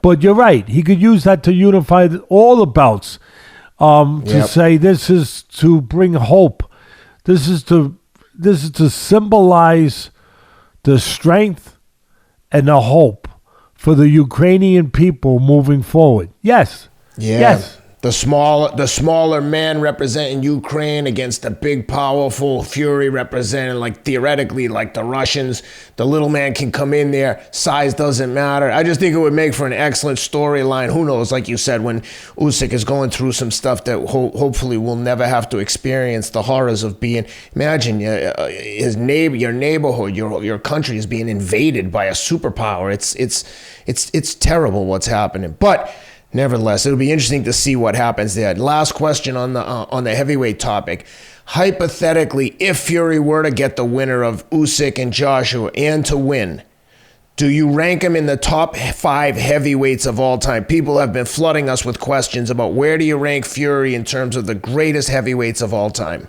Speaker 2: But you're right. He could use that to unify all the belts, to say this is to bring hope. This is to symbolize the strength and the hope for the Ukrainian people moving forward. Yes.
Speaker 1: Yeah.
Speaker 2: Yes.
Speaker 1: The smaller man representing Ukraine against the big, powerful Fury representing, theoretically, the Russians. The little man can come in there. Size doesn't matter. I just think it would make for an excellent storyline. Who knows, like you said, when Usyk is going through some stuff that hopefully we'll never have to experience, the horrors of being, imagine your neighborhood, your country is being invaded by a superpower. It's terrible what's happening. But nevertheless, it'll be interesting to see what happens there. Last question on the heavyweight topic. Hypothetically, if Fury were to get the winner of Usyk and Joshua and to win, do you rank him in the top 5 heavyweights of all time? People have been flooding us with questions about where do you rank Fury in terms of the greatest heavyweights of all time?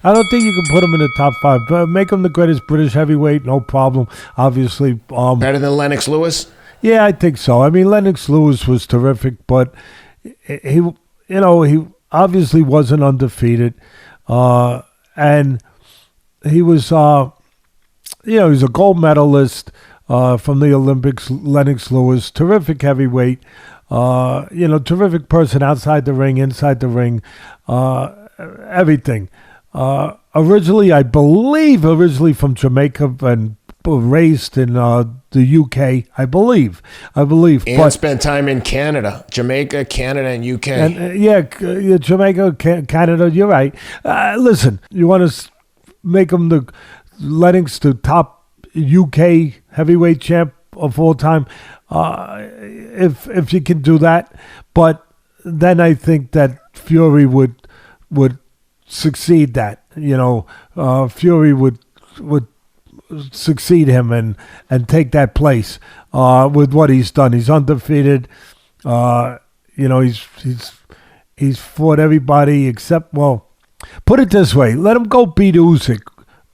Speaker 2: I don't think you can put him in the top 5. But make him the greatest British heavyweight, no problem. Obviously,
Speaker 1: better than Lennox Lewis?
Speaker 2: Yeah, I think so. I mean, Lennox Lewis was terrific, but he obviously wasn't undefeated, and he was, he was a gold medalist from the Olympics. Lennox Lewis, terrific heavyweight, terrific person outside the ring, inside the ring, everything. Originally from Jamaica and raised in the UK, I believe.
Speaker 1: And spent time in Canada, Jamaica, Canada, and UK.
Speaker 2: And Jamaica, Canada. You're right. Listen, you want to make him the Lennox the top UK heavyweight champ of all time, if you can do that. But then I think that Fury would succeed that. Fury would succeed him and take that place with what he's done. He's undefeated. He's fought everybody except, well, put it this way, let him go beat Usyk.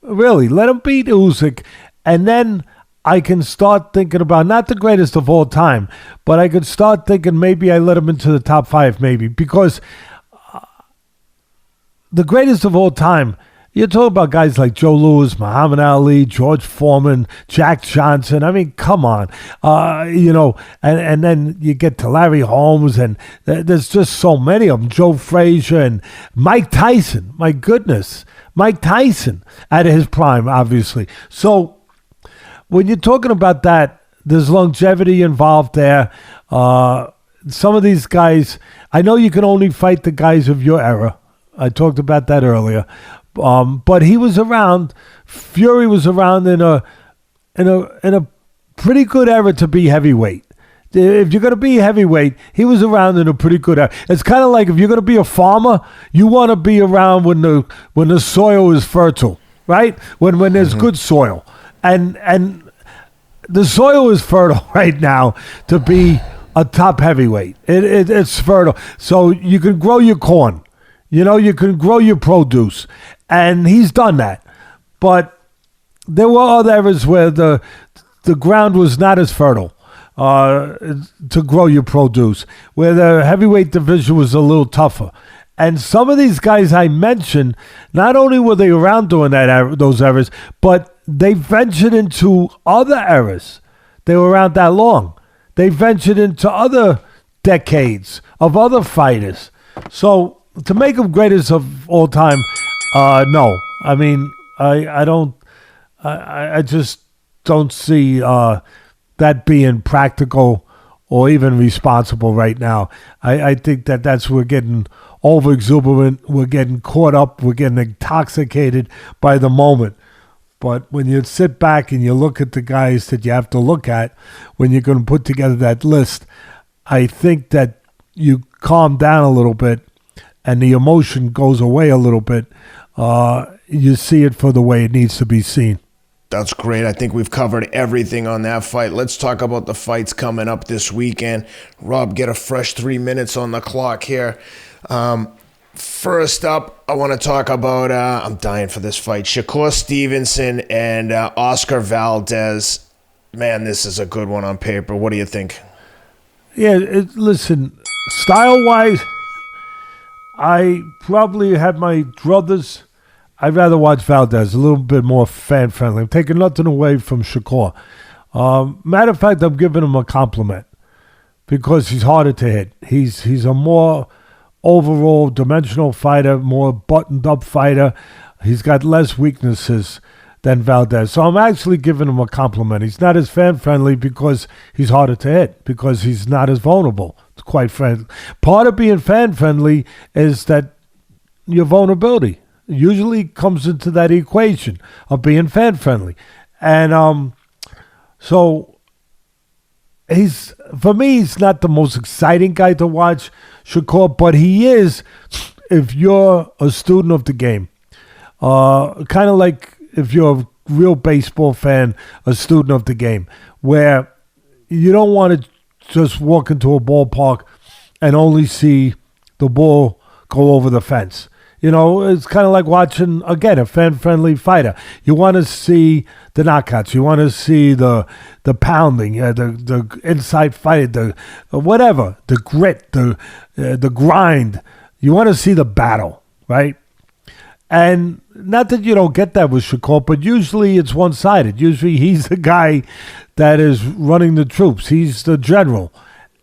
Speaker 2: Really, let him beat Usyk, and then I can start thinking about not the greatest of all time, but I could start thinking maybe I let him into the top 5, maybe, because the greatest of all time, you're talking about guys like Joe Louis, Muhammad Ali, George Foreman, Jack Johnson. I mean, come on. And then you get to Larry Holmes, and there's just so many of them. Joe Frazier and Mike Tyson. My goodness. Mike Tyson at his prime, obviously. So when you're talking about that, there's longevity involved there. Some of these guys, I know you can only fight the guys of your era. I talked about that earlier. But he was around. Fury was around in a pretty good era to be heavyweight. If you're going to be heavyweight, he was around in a pretty good era. It's kind of like if you're going to be a farmer, you want to be around when the soil is fertile, right? When there's good soil, and the soil is fertile right now to be a top heavyweight. It's fertile, so you can grow your corn. You can grow your produce, and he's done that. But there were other eras where the ground was not as fertile to grow your produce, where the heavyweight division was a little tougher. And some of these guys I mentioned, not only were they around during those eras, but they ventured into other eras. They were around that long. They ventured into other decades of other fighters. So to make him greatest of all time, no. I mean, I just don't see that that being practical or even responsible right now. I think that's we're getting over exuberant, we're getting caught up, we're getting intoxicated by the moment. But when you sit back and you look at the guys that you have to look at when you're going to put together that list, I think that you calm down a little bit and the emotion goes away a little bit. You see it for the way it needs to be seen.
Speaker 1: That's great. I think we've covered everything on that fight. Let's talk about the fights coming up this weekend. Rob, get a fresh 3 minutes on the clock here. First up, I want to talk about, I'm dying for this fight, Shakur Stevenson and Oscar Valdez. Man, this is a good one on paper. What do you think?
Speaker 2: Yeah, listen, style-wise, I probably had my druthers. I'd rather watch Valdez, a little bit more fan-friendly. I'm taking nothing away from Shakur. Matter of fact, I'm giving him a compliment because he's harder to hit. He's a more overall dimensional fighter, more buttoned-up fighter. He's got less weaknesses than Valdez. So I'm actually giving him a compliment. He's not as fan-friendly because he's harder to hit, because he's not as vulnerable. It's quite friendly. Part of being fan-friendly is that your vulnerability usually comes into that equation of being fan-friendly. And so for me, he's not the most exciting guy to watch, Shakur, but he is if you're a student of the game. Kind of like if you're a real baseball fan, a student of the game, where you don't want to just walk into a ballpark and only see the ball go over the fence. You know, it's kind of like watching, again, a fan-friendly fighter. You want to see the knockouts. You want to see the pounding, the inside fight, the whatever, the grit, the grind. You want to see the battle, right? And not that you don't get that with Shakur, but usually it's one-sided. Usually he's the guy that is running the troops. He's the general.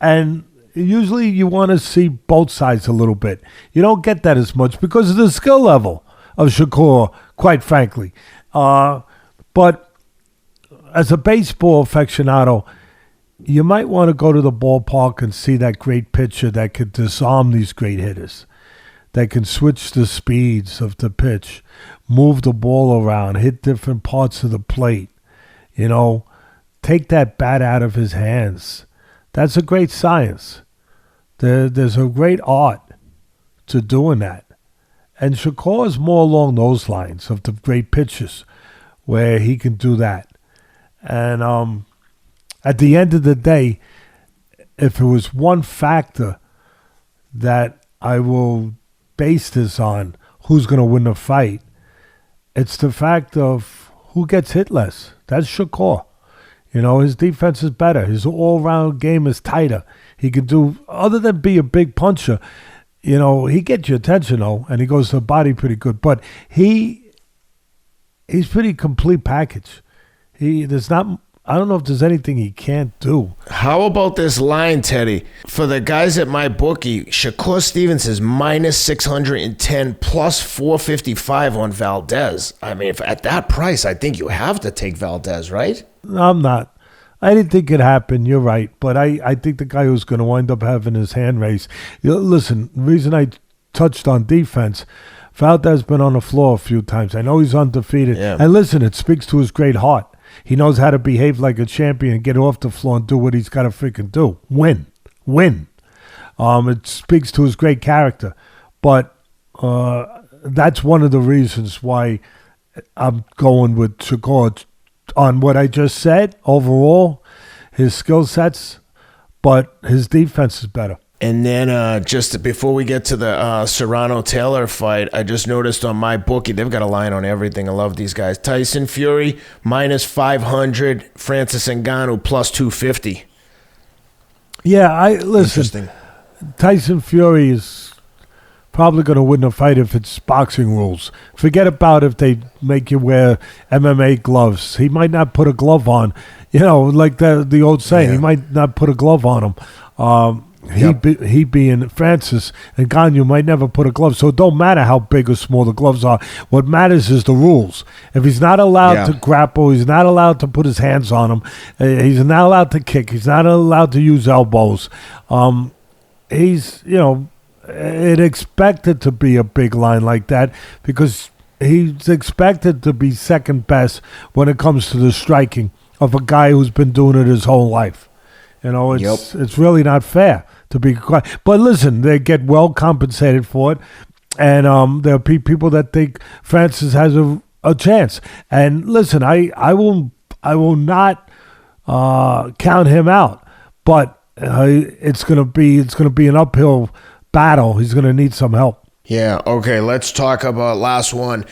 Speaker 2: And usually you want to see both sides a little bit. You don't get that as much because of the skill level of Shakur, quite frankly. But as a baseball aficionado, you might want to go to the ballpark and see that great pitcher that could disarm these great hitters, that can switch the speeds of the pitch, move the ball around, hit different parts of the plate, you know, take that bat out of his hands. That's a great science. There's a great art to doing that. And Shakur is more along those lines of the great pitchers where he can do that. And at the end of the day, if it was one factor that I will base this on, who's going to win the fight, it's the fact of who gets hit less. That's Shakur. You know, his defense is better. His all-round game is tighter. He can do, other than be a big puncher, you know, he gets your attention, though, and he goes to the body pretty good. But he's pretty complete package. I don't know if there's anything he can't do.
Speaker 1: How about this line, Teddy? For the guys at my bookie, Shakur Stevens is minus 610 plus 455 on Valdez. I mean, at that price, I think you have to take Valdez, right?
Speaker 2: I'm not. I didn't think it happened. You're right. But I think the guy who's going to wind up having his hand raised. Listen, the reason I touched on defense, Valdez been on the floor a few times. I know he's undefeated. Yeah. And listen, it speaks to his great heart. He knows how to behave like a champion and get off the floor and do what he's got to freaking do. Win. It speaks to his great character. But that's one of the reasons why I'm going with Shakur on what I just said. Overall, his skill sets, but his defense is better.
Speaker 1: And then just before we get to the Serrano-Taylor fight, I just noticed on my bookie, they've got a line on everything. I love these guys. Tyson Fury, minus 500. Francis Ngannou, plus 250.
Speaker 2: Yeah, listen, Tyson Fury is probably going to win the fight if it's boxing rules. Forget about if they make you wear MMA gloves. He might not put a glove on. You know, like the old saying, He might not put a glove on him. He being Francis Ngannou might never put a glove, so it don't matter how big or small the gloves are. What matters is the rules. If he's not allowed to grapple, he's not allowed to put his hands on him, he's not allowed to kick, he's not allowed to use elbows. He's, it expected to be a big line like that because he's expected to be second best when it comes to the striking of a guy who's been doing it his whole life. It's really not fair to be quiet. But listen, they get well compensated for it, and there'll be people that think Francis has a chance. And listen, I will not count him out, but it's gonna be an uphill battle. He's gonna need some help.
Speaker 1: Yeah. Okay. Let's talk about last one.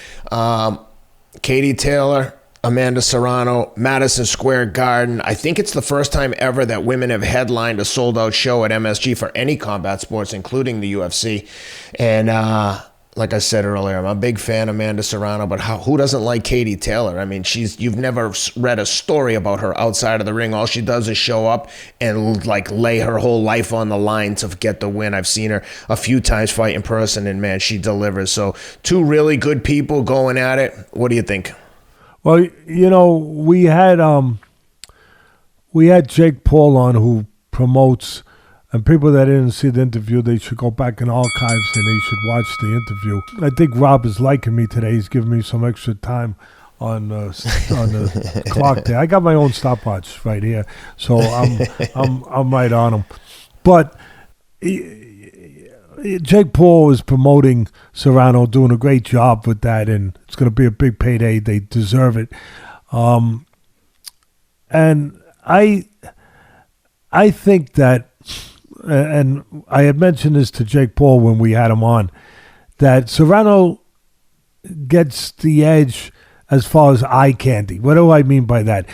Speaker 1: Katie Taylor, Amanda Serrano, Madison Square Garden. I think it's the first time ever that women have headlined a sold-out show at MSG for any combat sports, including the UFC. And like I said earlier, I'm a big fan of Amanda Serrano, but who doesn't like Katie Taylor? I mean, you've never read a story about her outside of the ring. All she does is show up and lay her whole life on the line to get the win. I've seen her a few times fight in person, and man, she delivers. So two really good people going at it. What do you think?
Speaker 2: Well, we had Jake Paul on, who promotes, and people that didn't see the interview, they should go back in archives and they should watch the interview. I think Rob is liking me today. He's giving me some extra time on the clock there. I got my own stopwatch right here, so I'm right on him. But Jake Paul is promoting Serrano, doing a great job with that, and it's going to be a big payday. They deserve it. And I think that, and I had mentioned this to Jake Paul when we had him on, that Serrano gets the edge as far as eye candy. What do I mean by that?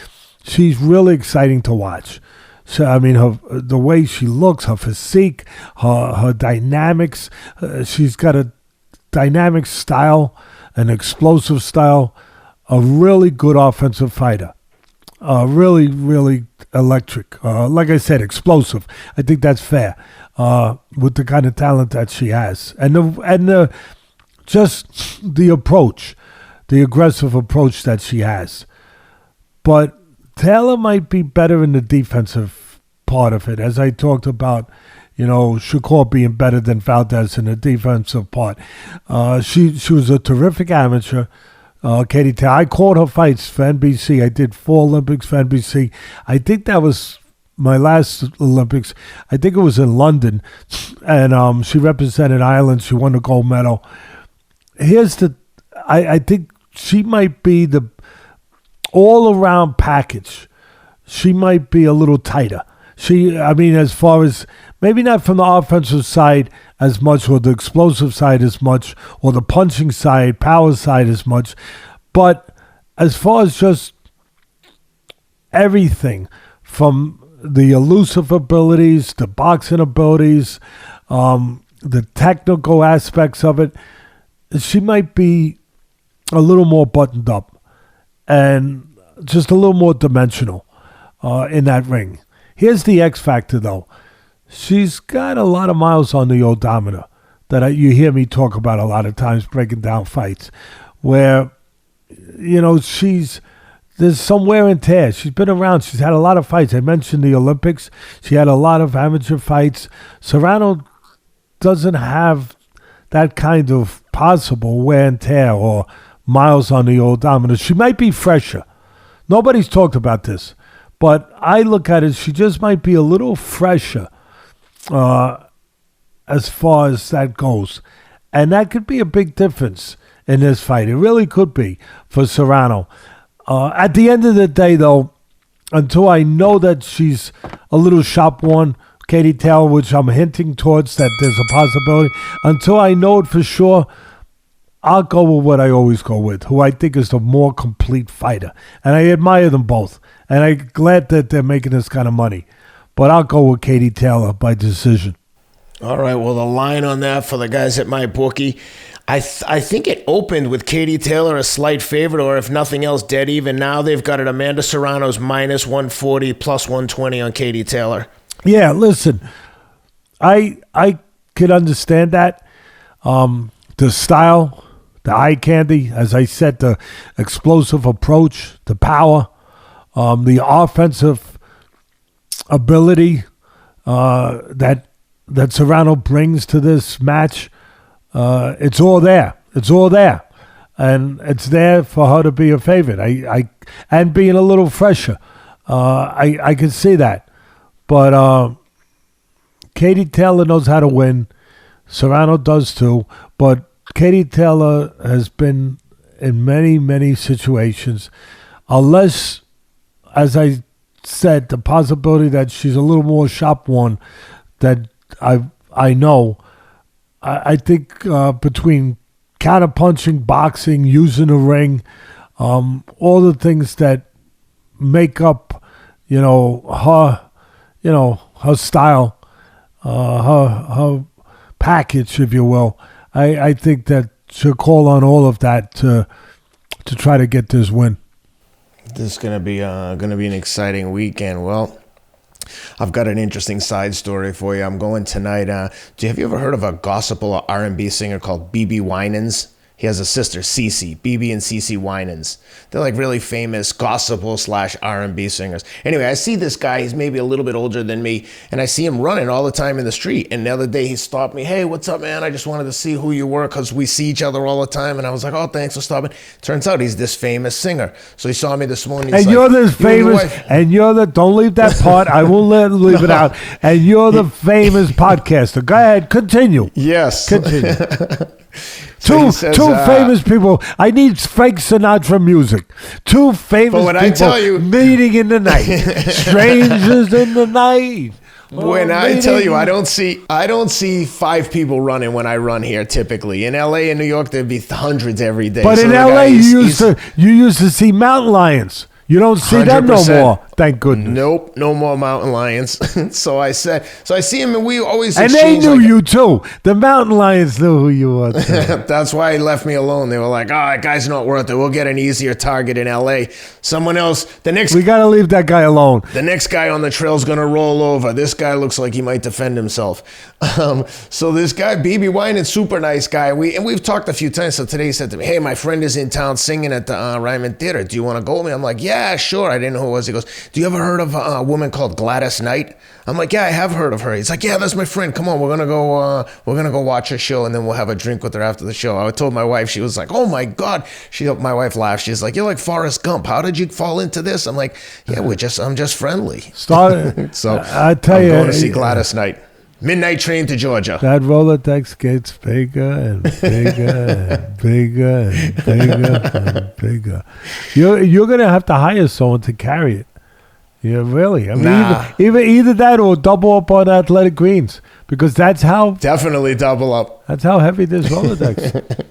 Speaker 2: She's really exciting to watch. So, I mean, the way she looks, her physique, her dynamics. She's got a dynamic style, an explosive style, a really good offensive fighter. Really, really electric. Like I said, explosive. I think that's fair with the kind of talent that she has. And just the approach, the aggressive approach that she has. But Taylor might be better in the defensive part of it, as I talked about, Shakur being better than Valdez in the defensive part. She was a terrific amateur, Katie Taylor. I called her fights for NBC. I did 4 Olympics for NBC. I think that was my last Olympics. I think it was in London, and she represented Ireland. She won the gold medal. I think she might be the all-around package. She might be a little tighter. As far as, maybe not from the offensive side as much, or the explosive side as much, or the punching side, power side as much, but as far as just everything, from the elusive abilities, the boxing abilities, the technical aspects of it, she might be a little more buttoned up and just a little more dimensional in that ring. Here's the X factor, though. She's got a lot of miles on the odometer that you hear me talk about a lot of times, breaking down fights, where, there's some wear and tear. She's been around. She's had a lot of fights. I mentioned the Olympics. She had a lot of amateur fights. Serrano doesn't have that kind of possible wear and tear or miles on the odometer. She might be fresher. Nobody's talked about this, but I look at it, she just might be a little fresher as far as that goes. And that could be a big difference in this fight. It really could be for Serrano. At the end of the day, though, until I know that she's a little shop-worn, Katie Taylor, which I'm hinting towards that there's a possibility, until I know it for sure, I'll go with what I always go with, who I think is the more complete fighter. And I admire them both. And I'm glad that they're making this kind of money. But I'll go with Katie Taylor by decision.
Speaker 1: All right, well, the line on that for the guys at my bookie, I think it opened with Katie Taylor a slight favorite, or if nothing else, dead even. Now they've got it Amanda Serrano's minus 140, plus 120 on Katie Taylor.
Speaker 2: Yeah, listen, I could understand that. The style, the eye candy, as I said, the explosive approach, the power, the offensive ability that Serrano brings to this match. It's all there. It's all there. And it's there for her to be a favorite. And being a little fresher. I can see that. But Katie Taylor knows how to win. Serrano does too. But Katie Taylor has been in many, many situations. Unless, as I said, the possibility that she's a little more shop-worn that I know. I think between counterpunching, boxing, using the ring, all the things that make up, her style, her package, if you will. I think that she'll call on all of that to try to get this win.
Speaker 1: This is gonna be an exciting weekend. Well, I've got an interesting side story for you. I'm going tonight. Have you ever heard of a gospel R&B singer called BB Winans? He has a sister, Cece, BB and Cece Winans. They're like really famous gospel / R&B singers. Anyway, I see this guy. He's maybe a little bit older than me, and I see him running all the time in the street. And the other day he stopped me. Hey, what's up, man? I just wanted to see who you were because we see each other all the time. And I was like, oh, thanks for stopping. Turns out he's this famous singer. So he saw me this morning.
Speaker 2: And you're this famous, don't leave that part. I won't leave it out. And you're the famous podcaster. Go ahead, continue.
Speaker 1: Yes.
Speaker 2: Continue.
Speaker 1: So
Speaker 2: two famous people. I need fake Sinatra music. Two famous people meeting in the night. Strangers in the night.
Speaker 1: When I tell you, I don't see 5 people running when I run here typically. In LA and New York, there'd be hundreds every day.
Speaker 2: But in LA, you used to see mountain lions. You don't see them no more. Thank goodness.
Speaker 1: Nope, no more mountain lions. So I see him, and we always
Speaker 2: and they knew you too. The mountain lions knew who you were.
Speaker 1: That's why he left me alone. They were like, "Oh, that guy's not worth it. We'll get an easier target in LA. Someone else. We gotta leave that guy alone. The next guy on the trail's gonna roll over. This guy looks like he might defend himself." So this guy, BB Wine, super nice guy. We've talked a few times. So today he said to me, "Hey, my friend is in town singing at the Ryman Theater. Do you want to go with me?" I'm like, "Yeah, sure." I didn't know who it was. He goes, "Do you ever heard of a woman called Gladys Knight?" I'm like, "Yeah, I have heard of her." He's like, "Yeah, that's my friend. Come on, we're gonna go watch her show, and then we'll have a drink with her after the show." I told my wife, she was like, "Oh my God!" My wife laughed. She's like, "You're like Forrest Gump. How did you fall into this?" I'm like, "Yeah, I'm just friendly." So I tell you, I'm going to see Gladys Knight. Midnight train to Georgia.
Speaker 2: That Rolodex gets bigger and bigger and bigger and bigger and bigger. You're gonna have to hire someone to carry it. Yeah, really. I mean, either that or double up on athletic greens, because that's how.
Speaker 1: Definitely double up.
Speaker 2: That's how heavy this Rolodex.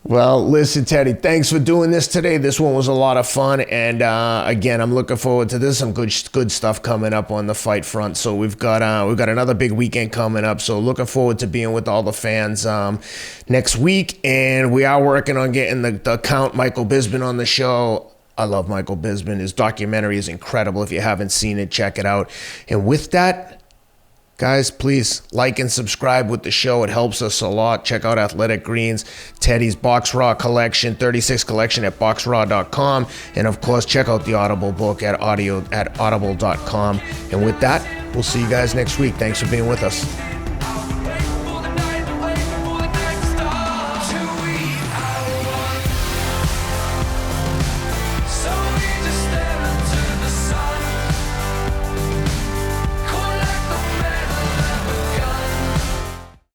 Speaker 1: Well, listen, Teddy, thanks for doing this today. This one was a lot of fun, and again, I'm looking forward to this. Some good stuff coming up on the fight front. So we've got another big weekend coming up. So looking forward to being with all the fans next week, and we are working on getting the Count Michael Bisping on the show. I love Michael Bisping. His documentary is incredible. If you haven't seen it, check it out. And with that, guys, please like and subscribe with the show. It helps us a lot. Check out Athletic Greens, Teddy's Box Raw collection, 36 collection at boxraw.com. And of course, check out the Audible book at audible.com. And with that, we'll see you guys next week. Thanks for being with us.